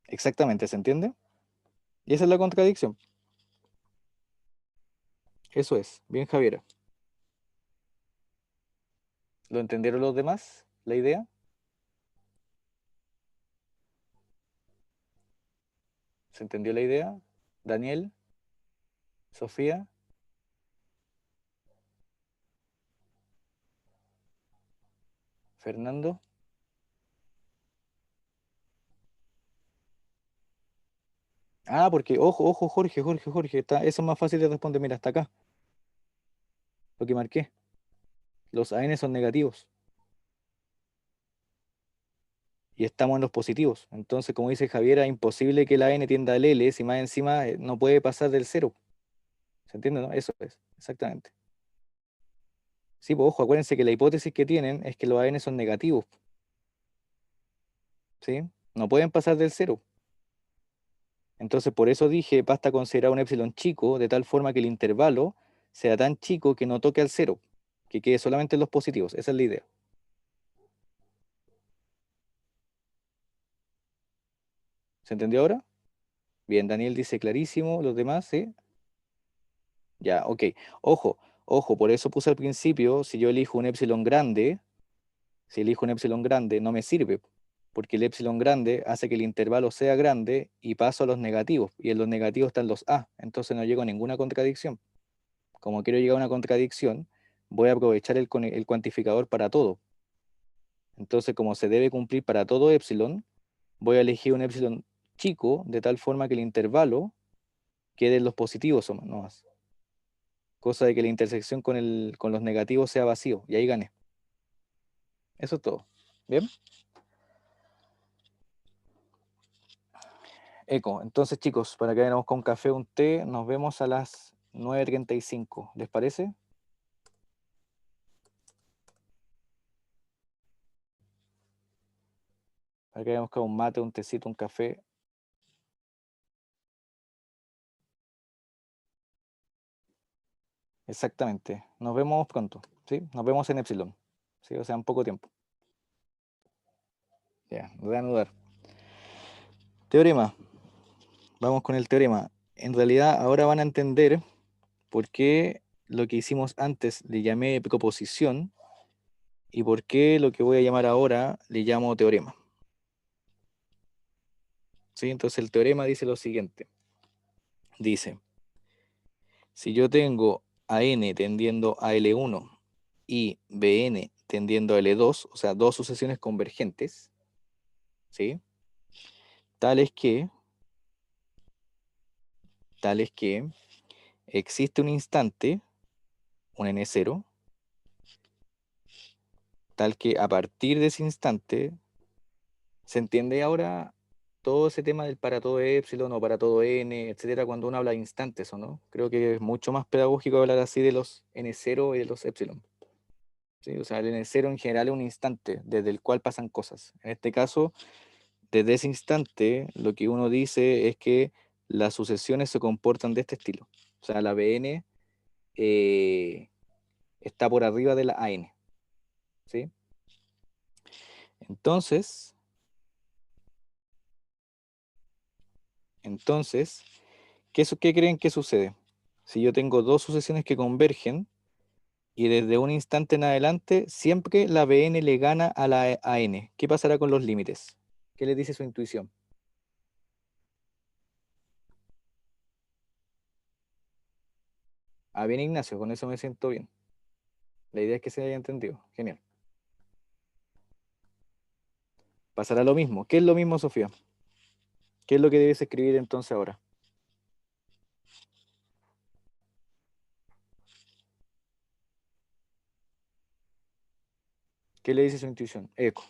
Exactamente, ¿se entiende? Y esa es la contradicción. Eso es. Bien, Javiera. ¿Lo entendieron los demás? ¿La idea? ¿Se entendió la idea? Daniel, Sofía, Fernando. Ah, porque, ojo, ojo, Jorge, eso es más fácil de responder. Mira, hasta acá, lo que marqué. Los AN son negativos y estamos en los positivos. Entonces, como dice Javiera, es imposible que el AN tienda al L si más encima no puede pasar del cero. ¿Se entiende, no? Eso es, exactamente. Sí, pues ojo, acuérdense que la hipótesis que tienen es que los AN son negativos, ¿sí? No pueden pasar del cero. Entonces, por eso dije, basta considerar un épsilon chico, de tal forma que el intervalo sea tan chico que no toque al cero, que quede solamente en los positivos. Esa es la idea. ¿Se entendió ahora? Bien, Daniel dice clarísimo, los demás, ¿sí? Ya, ok. Ojo, ojo, por eso puse al principio, si yo elijo un épsilon grande, si elijo un épsilon grande, no me sirve, porque el épsilon grande hace que el intervalo sea grande y paso a los negativos, y en los negativos están los A, entonces no llego a ninguna contradicción. Como quiero llegar a una contradicción, voy a aprovechar el cuantificador para todo. Entonces, como se debe cumplir para todo épsilon, voy a elegir un épsilon chico, de tal forma que el intervalo quede en los positivos no más. Cosa de que la intersección con los negativos sea vacío, y ahí gané. Eso es todo. ¿Bien? Eco. Entonces, chicos, para que vayamos con café o un té, nos vemos a las 9:35. ¿Les parece? Para que vayamos con un mate, un tecito, un café. Exactamente. Nos vemos pronto. ¿Sí? Nos vemos en Epsilon. ¿Sí? O sea, en poco tiempo. Ya, reanudar. Teorema. Vamos con el teorema. En realidad, ahora van a entender por qué lo que hicimos antes le llamé proposición y por qué lo que voy a llamar ahora le llamo teorema. ¿Sí? Entonces el teorema dice lo siguiente. Dice, si yo tengo a n tendiendo a L1 y Bn tendiendo a L2, o sea, dos sucesiones convergentes, ¿sí? Tales que, tales que existe un instante, un n0, tal que a partir de ese instante, ¿se entiende ahora todo ese tema del para todo epsilon o para todo n, etcétera, cuando uno habla de instantes, o no? Creo que es mucho más pedagógico hablar así de los n0 y de los epsilon. ¿Sí? O sea, el n0 en general es un instante desde el cual pasan cosas. En este caso, desde ese instante, lo que uno dice es que las sucesiones se comportan de este estilo. O sea, la Bn está por arriba de la An. ¿Sí? Entonces, entonces, ¿qué creen que sucede? Si yo tengo dos sucesiones que convergen y desde un instante en adelante, siempre la Bn le gana a la An. ¿Qué pasará con los límites? ¿Qué les dice su intuición? Ah, bien, Ignacio, con eso me siento bien. La idea es que se haya entendido. Genial. Pasará lo mismo. ¿Qué es lo mismo, Sofía? ¿Qué es lo que debes escribir entonces ahora? ¿Qué le dice su intuición? Eco.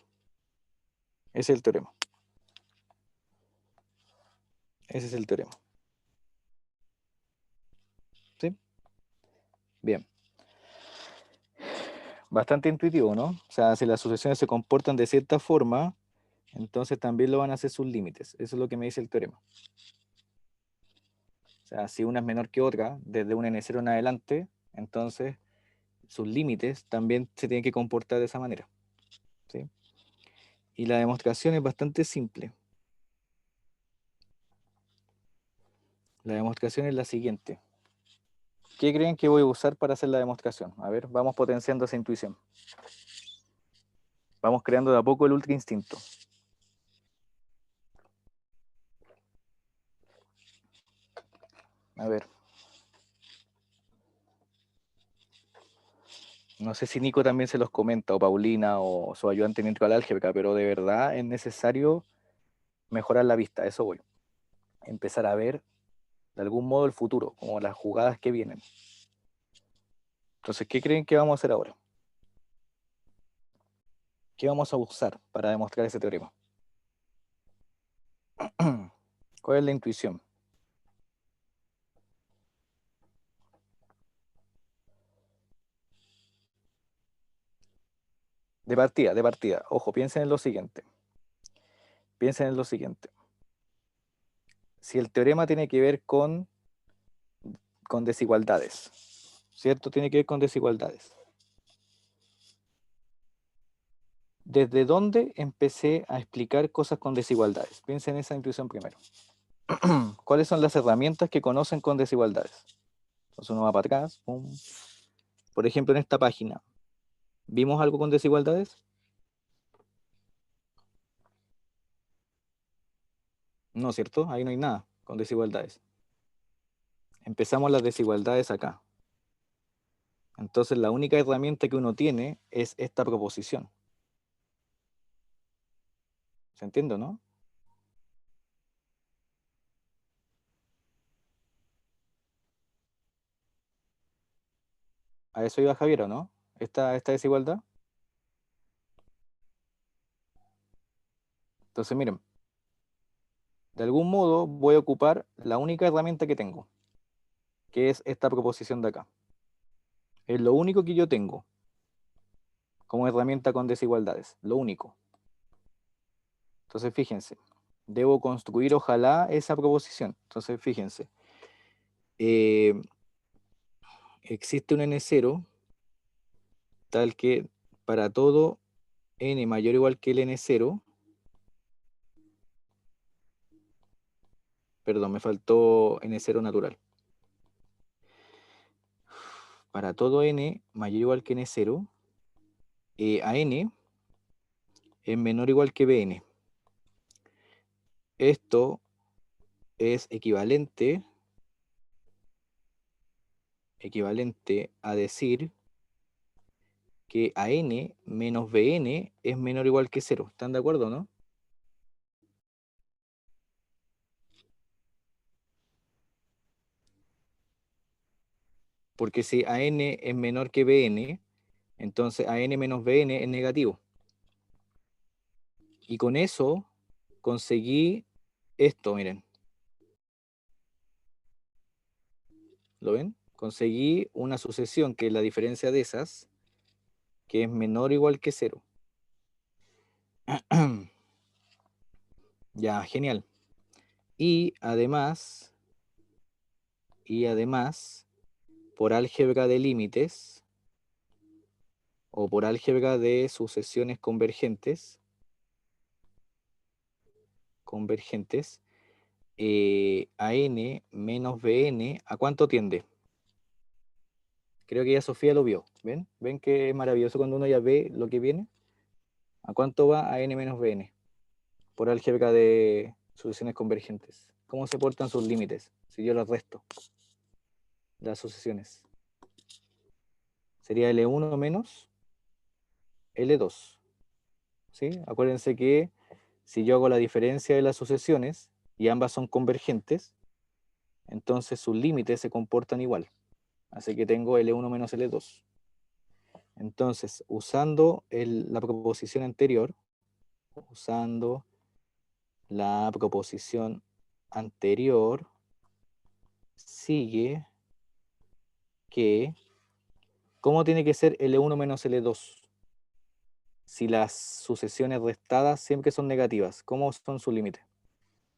Ese es el teorema. Ese es el teorema. ¿Sí? Bien. Bastante intuitivo, ¿no? O sea, si las sucesiones se comportan de cierta forma, entonces también lo van a hacer sus límites. Eso es lo que me dice el teorema. O sea, si una es menor que otra, desde un n0 en adelante, entonces sus límites también se tienen que comportar de esa manera. ¿Sí? Y la demostración es bastante simple. La demostración es la siguiente. ¿Qué creen que voy a usar para hacer la demostración? A ver, vamos potenciando esa intuición. Vamos creando de a poco el ultra instinto. A ver. No sé si Nico también se los comenta, o Paulina, o su ayudante en intro al álgebra, pero de verdad es necesario mejorar la vista, a eso voy. Empezar a ver de algún modo el futuro, como las jugadas que vienen. Entonces, ¿qué creen que vamos a hacer ahora? ¿Qué vamos a usar para demostrar ese teorema? ¿Cuál es la intuición? De partida. Ojo, piensen en lo siguiente. Piensen en lo siguiente. Si el teorema tiene que ver con desigualdades, ¿cierto? Tiene que ver con desigualdades. ¿Desde dónde empecé a explicar cosas con desigualdades? Piensen en esa intuición primero. ¿Cuáles son las herramientas que conocen con desigualdades? Entonces uno va para atrás. Pum. Por ejemplo, en esta página, ¿vimos algo con desigualdades? No, ¿cierto? Ahí no hay nada con desigualdades. Empezamos las desigualdades acá. Entonces la única herramienta que uno tiene es esta proposición. ¿Se entiende, no? A eso iba Javier, ¿o no? Esta desigualdad. Entonces miren, de algún modo voy a ocupar la única herramienta que tengo, que es esta proposición de acá. Es lo único que yo tengo como herramienta con desigualdades, lo único. Entonces fíjense, debo construir ojalá esa proposición. Entonces fíjense, eh, existe un n0 tal que para todo n mayor o igual que el n0, perdón, me faltó n0 natural. Para todo n mayor o igual que n0, a n es menor o igual que bn. Esto es equivalente a decir que a n menos bn es menor o igual que 0. ¿Están de acuerdo, no? Porque si a n es menor que bn, entonces a n menos bn es negativo. Y con eso conseguí esto, miren. ¿Lo ven? Conseguí una sucesión que es la diferencia de esas, que es menor o igual que 0. Ya, genial. Y además, por álgebra de límites, o por álgebra de sucesiones convergentes, a n menos bn, ¿a cuánto tiende? Creo que ya Sofía lo vio. ¿Ven? ¿Ven qué maravilloso cuando uno ya ve lo que viene? ¿A cuánto va a n menos bn? Por álgebra de sucesiones convergentes. ¿Cómo se portan sus límites? Si yo los resto, las sucesiones. Sería L1 menos L2. ¿Sí? Acuérdense que si yo hago la diferencia de las sucesiones y ambas son convergentes, entonces sus límites se comportan igual. Así que tengo L1 menos L2. Entonces, usando la proposición anterior, sigue que, ¿cómo tiene que ser L1 menos L2? Si las sucesiones restadas siempre son negativas, ¿cómo son sus límites?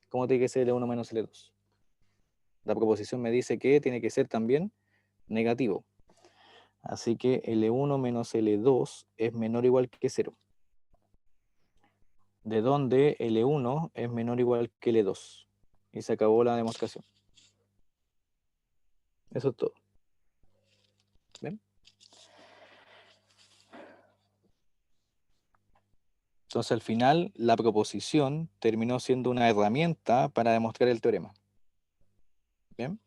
¿Cómo tiene que ser L1 menos L2? La proposición me dice que tiene que ser también negativo. Así que L1 menos L2 es menor o igual que 0. De donde L1 es menor o igual que L2. Y se acabó la demostración. Eso es todo. ¿Ven? Entonces al final la proposición terminó siendo una herramienta para demostrar el teorema. ¿Bien?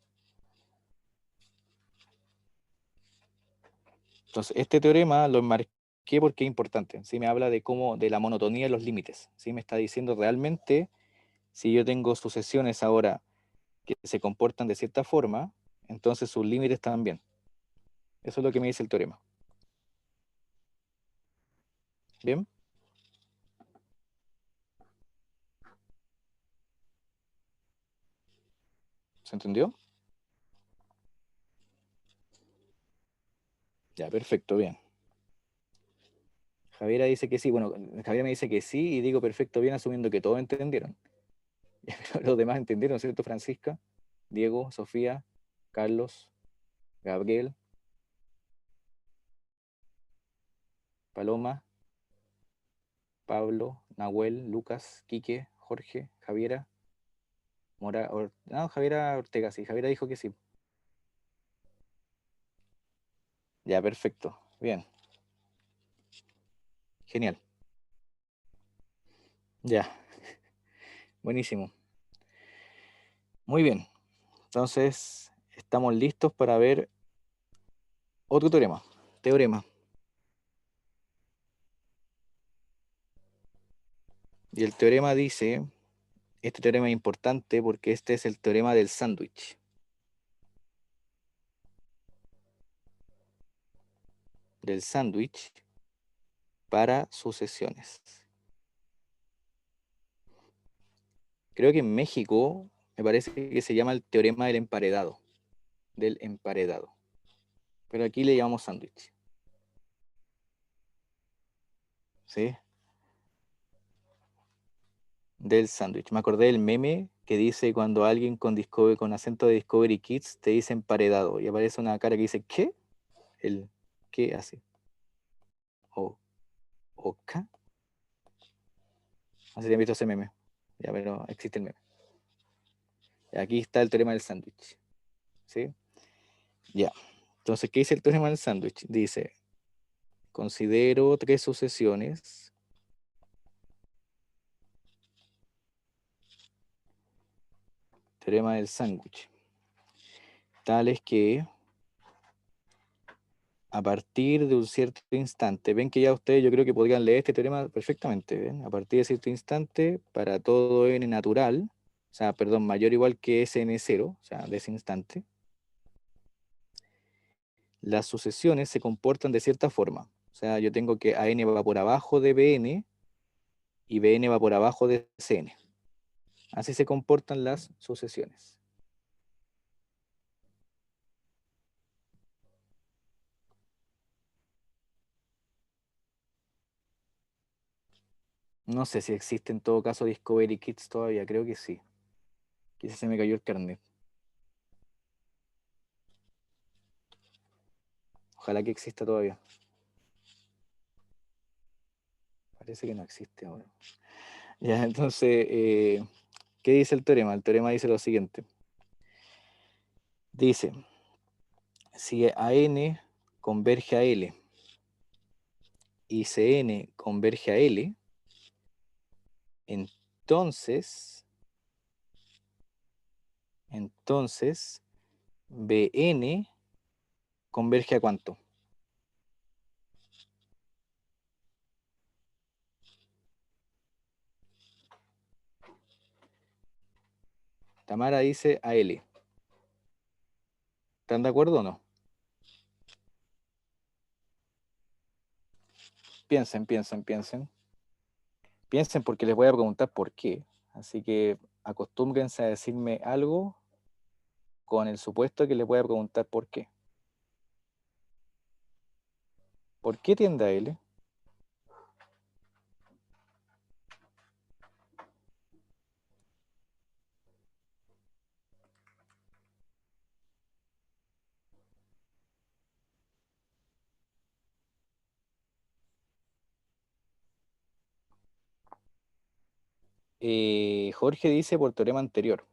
Entonces este teorema lo enmarqué porque es importante. ¿Sí? Me habla de cómo, de la monotonía de los límites. ¿Sí? Me está diciendo realmente si yo tengo sucesiones ahora que se comportan de cierta forma, entonces sus límites también. Eso es lo que me dice el teorema. ¿Bien? ¿Se entendió? Ya, perfecto, bien. Javiera dice que sí. Bueno, Javiera me dice que sí y digo perfecto, bien, asumiendo que todos entendieron. Pero los demás entendieron, ¿cierto? Francisca, Diego, Sofía, Carlos, Gabriel, Paloma, Pablo, Nahuel, Lucas, Quique, Jorge, Javiera, no, Javiera Ortega, sí, Javiera dijo que sí. Ya, perfecto, bien, genial. Ya, buenísimo. Muy bien, entonces estamos listos para ver otro teorema. Teorema. Y el teorema dice, este teorema es importante porque este es el teorema del sándwich. Del sándwich para sucesiones. Creo que en México me parece que se llama el teorema del emparedado. Del emparedado. Pero aquí le llamamos sándwich. ¿Sí? Del sándwich. Me acordé del meme que dice cuando alguien con con acento de Discovery Kids te dice emparedado y aparece una cara que dice ¿qué? El ¿qué hace? O ¿Oca? No sé si han visto ese meme. Ya, pero existe el meme. Y aquí está el teorema del sándwich. ¿Sí? Ya. Entonces, ¿qué dice el teorema del sándwich? Dice, considero tres sucesiones teorema del sándwich, tales que a partir de un cierto instante, ven que ya ustedes yo creo que podrían leer este teorema perfectamente, ¿ven? A partir de cierto instante, para todo n natural, o sea, perdón, mayor o igual que Sn0, o sea, de ese instante, las sucesiones se comportan de cierta forma. O sea, yo tengo que an va por abajo de bn y bn va por abajo de cn. Así se comportan las sucesiones. No sé si existe en todo caso Discovery Kids todavía, creo que sí. Quizás se me cayó el carnet. Ojalá que exista todavía. Parece que no existe ahora. Ya, entonces, ¿qué dice el teorema? El teorema dice lo siguiente. Dice, si AN converge a L y CN converge a L, entonces, BN converge a cuánto? Tamara dice a L. ¿Están de acuerdo o no? Piensen, piensen, piensen. Piensen porque les voy a preguntar por qué. Así que acostúmbrense a decirme algo con el supuesto que les voy a preguntar por qué. ¿Por qué tiende a L? Jorge dice por teorema anterior.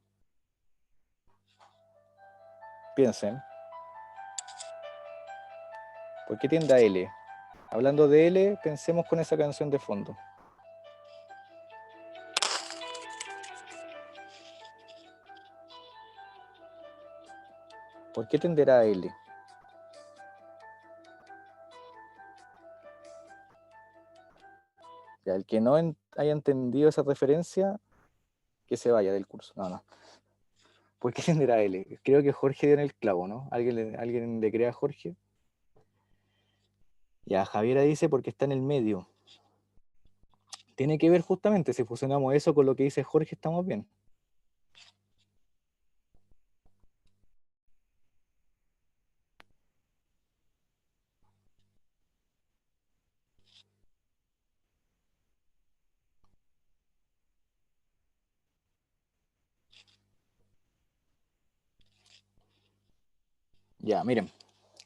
Piensen. ¿Por qué tiende a L? Hablando de L, pensemos con esa canción de fondo. ¿Por qué tenderá a L? Ya, el que no haya entendido esa referencia, que se vaya del curso. No, no. ¿Por qué tenderá a L? Creo que Jorge dio en el clavo, ¿no? ¿Alguien le cree a Jorge? Ya, Javiera dice porque está en el medio. Tiene que ver justamente, si fusionamos eso con lo que dice Jorge, estamos bien. Ya, miren,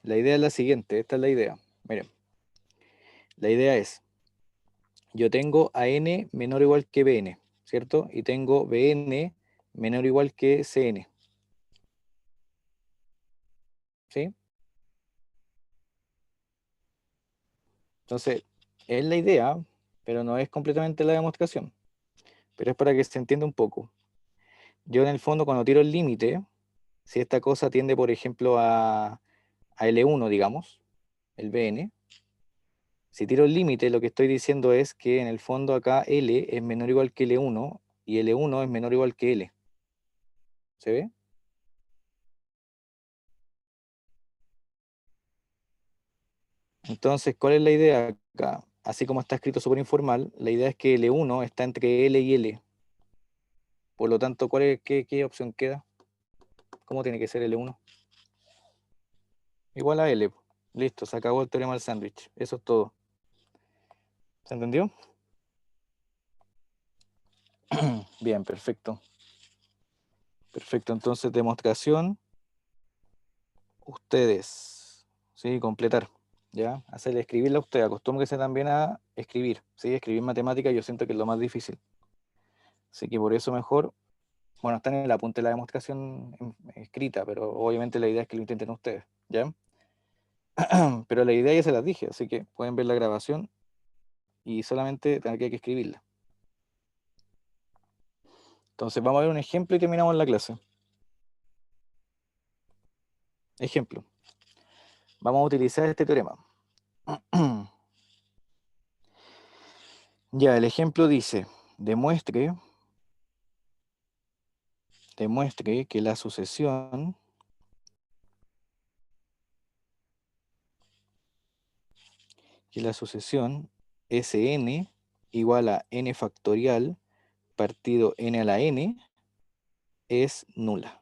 la idea es la siguiente, esta es la idea. Miren, la idea es, yo tengo a n menor o igual que bn, ¿cierto? Y tengo bn menor o igual que cn, ¿sí? Entonces, es la idea, pero no es completamente la demostración. Pero es para que se entienda un poco. Yo en el fondo cuando tiro el límite, si esta cosa tiende, por ejemplo, a L1, digamos, el bn, si tiro el límite, lo que estoy diciendo es que en el fondo acá L es menor o igual que L1 y L1 es menor o igual que L. ¿Se ve? Entonces, ¿cuál es la idea acá? Así como está escrito súper informal, la idea es que L1 está entre L y L. Por lo tanto, qué opción queda? ¿Cómo tiene que ser L1? Igual a L. Listo, se acabó el teorema del sándwich. Eso es todo. ¿Se entendió? Bien, perfecto. Perfecto, entonces demostración. Ustedes, ¿sí? Completar, ¿ya? Hacerle escribirla a usted. Acostúmbrese también a escribir, ¿sí? Escribir matemática yo siento que es lo más difícil. Así que por eso mejor, bueno, están en el apunte de la demostración escrita, pero obviamente la idea es que lo intenten ustedes, ¿ya? Pero la idea ya se las dije, así que pueden ver la grabación y solamente tener que escribirla. Entonces vamos a ver un ejemplo y terminamos la clase. Ejemplo. Vamos a utilizar este teorema. Ya, el ejemplo dice, demuestre que la sucesión Sn igual a n factorial partido n a la n es nula.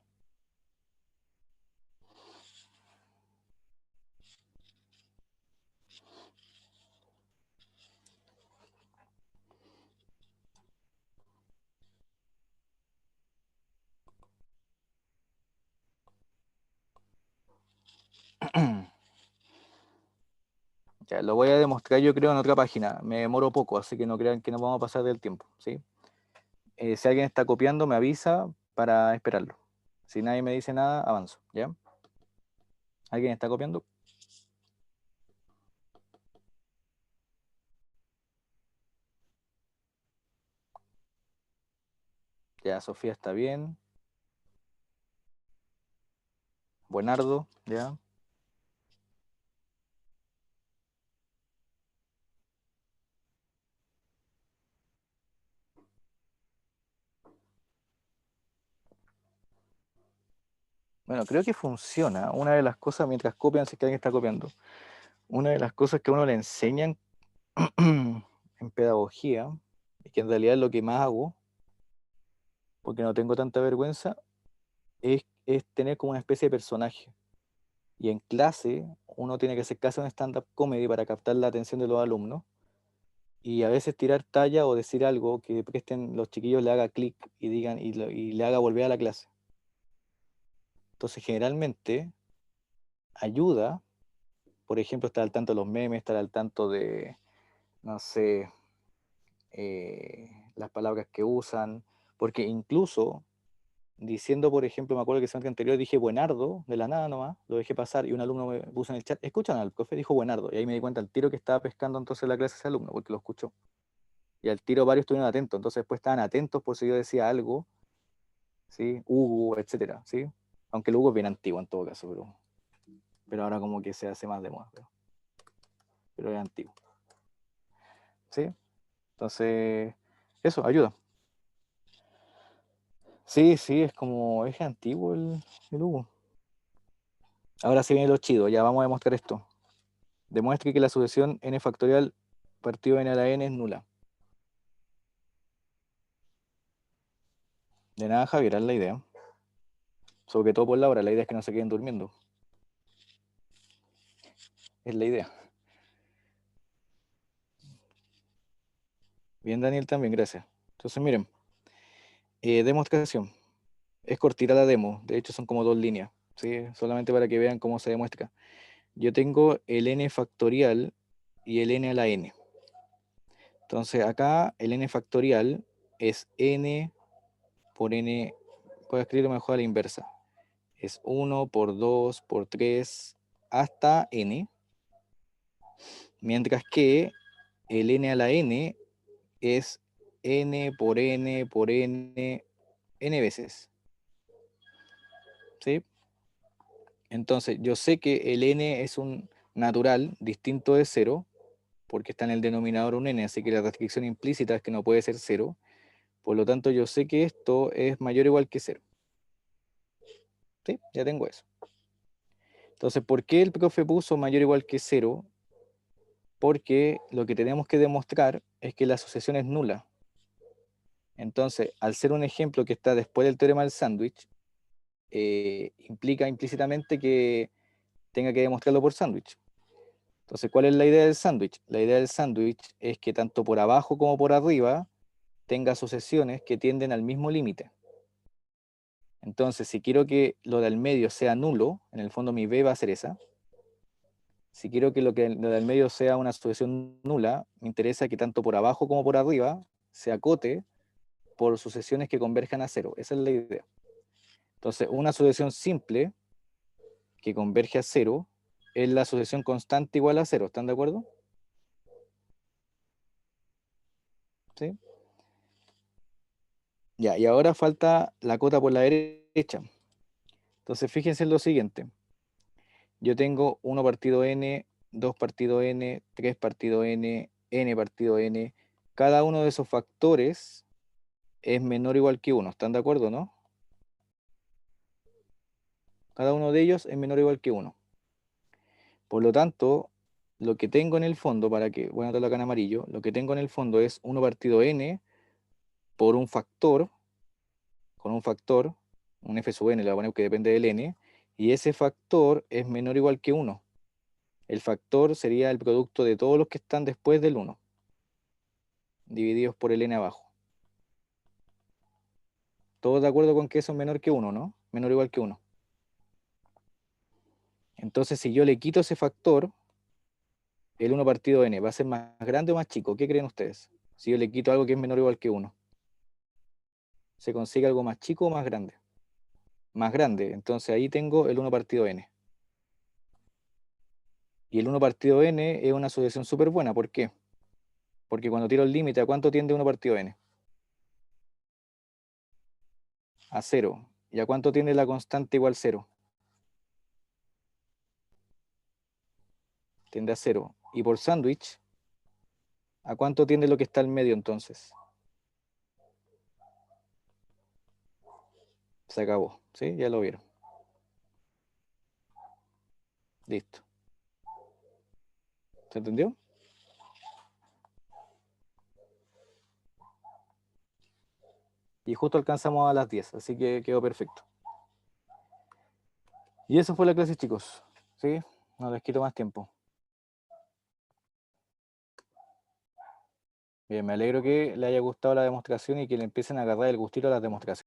Ya, lo voy a demostrar yo creo en otra página. Me demoro poco, así que no crean que nos vamos a pasar del tiempo, ¿sí? Si alguien está copiando, me avisa para esperarlo. Si nadie me dice nada, avanzo, ¿ya? ¿Alguien está copiando? Ya, Sofía está bien. Buenardo, ¿ya? Bueno, creo que funciona. Una de las cosas, mientras copian, si es que alguien está copiando, una de las cosas que a uno le enseñan en pedagogía, y que en realidad es lo que más hago, porque no tengo tanta vergüenza, es tener como una especie de personaje. Y en clase uno tiene que hacer casi un stand-up comedy para captar la atención de los alumnos. Y a veces tirar talla o decir algo que presten los chiquillos le haga clic y digan y le haga volver a la clase. Entonces generalmente ayuda, por ejemplo, estar al tanto de los memes, estar al tanto de, no sé, las palabras que usan, porque incluso diciendo, por ejemplo, me acuerdo que el semestre anterior dije buenardo, de la nada nomás, lo dejé pasar y un alumno me puso en el chat, escuchan al profe, dijo buenardo, y ahí me di cuenta al tiro que estaba pescando entonces la clase ese alumno, porque lo escuchó. Y al tiro varios estuvieron atentos, entonces después estaban atentos por si yo decía algo, ¿sí? Hugo, etcétera, ¿sí? Aunque el Hugo es bien antiguo en todo caso, pero ahora como que se hace más de moda, pero es antiguo, ¿sí? Entonces, eso, ayuda. Sí, sí, es como, es antiguo el Hugo. Ahora se viene lo chido, ya vamos a demostrar esto. Demuestre que la sucesión n factorial partido n a la n es nula. De nada, Javier, es la idea. Sobre todo por la hora, la idea es que no se queden durmiendo. Es la idea. Bien, Daniel, también, gracias. Entonces, miren, demostración. Es cortita la demo, de hecho son como 2 líneas, ¿sí? Solamente para que vean cómo se demuestra. Yo tengo el n factorial y el n a la n. Entonces acá el n factorial es n por n, puedo escribirlo mejor a la inversa. Es 1 por 2 por 3 hasta n, mientras que el n a la n es n por n por n, n veces, ¿sí? Entonces yo sé que el n es un natural distinto de 0, porque está en el denominador un n, así que la restricción implícita es que no puede ser 0. Por lo tanto, yo sé que esto es mayor o igual que 0. ¿Sí? Ya tengo eso. Entonces, ¿por qué el profe puso mayor o igual que 0? Porque lo que tenemos que demostrar es que la asociación es nula. Entonces, al ser un ejemplo que está después del teorema del sándwich, implica implícitamente que tenga que demostrarlo por sándwich. Entonces, ¿cuál es la idea del sándwich? La idea del sándwich es que tanto por abajo como por arriba tenga asociaciones que tienden al mismo límite. Entonces, si quiero que lo del medio sea nulo, en el fondo mi b va a ser esa. Si quiero que lo del medio sea una asociación nula, me interesa que tanto por abajo como por arriba se acote por sucesiones que converjan a 0. Esa es la idea. Entonces, una asociación simple que converge a 0 es la asociación constante igual a 0. ¿Están de acuerdo? ¿Sí? Ya, y ahora falta la cota por la derecha. Entonces, fíjense en lo siguiente. Yo tengo 1 partido n, 2 partido n, 3 partido n, n partido n. Cada uno de esos factores es menor o igual que 1. ¿Están de acuerdo, no? Cada uno de ellos es menor o igual que 1. Por lo tanto, lo que tengo en el fondo, para que voy a anotarlo acá en amarillo, lo que tengo en el fondo es 1 partido n por un factor, con un factor, un f sub n, le voy a poner que depende del n, y ese factor es menor o igual que 1. El factor sería el producto de todos los que están después del 1, divididos por el n abajo. ¿Todos de acuerdo con que eso es menor que 1, no? Menor o igual que 1. Entonces, si yo le quito ese factor, el 1 partido n va a ser más grande o más chico. ¿Qué creen ustedes? Si yo le quito algo que es menor o igual que 1. ¿Se consigue algo más chico o más grande? Más grande. Entonces ahí tengo el 1 partido n. Y el 1 partido n es una asociación súper buena. ¿Por qué? Porque cuando tiro el límite, ¿a cuánto tiende 1 partido n? A 0. ¿Y a cuánto tiende la constante igual 0? Tiende a 0. Y por sándwich, ¿a cuánto tiende lo que está al medio entonces? Se acabó. ¿Sí? Ya lo vieron. Listo. ¿Se entendió? Y justo alcanzamos a las 10, así que quedó perfecto. Y eso fue la clase, chicos. ¿Sí? No les quito más tiempo. Bien, me alegro que le haya gustado la demostración y que le empiecen a agarrar el gustito a las demostraciones.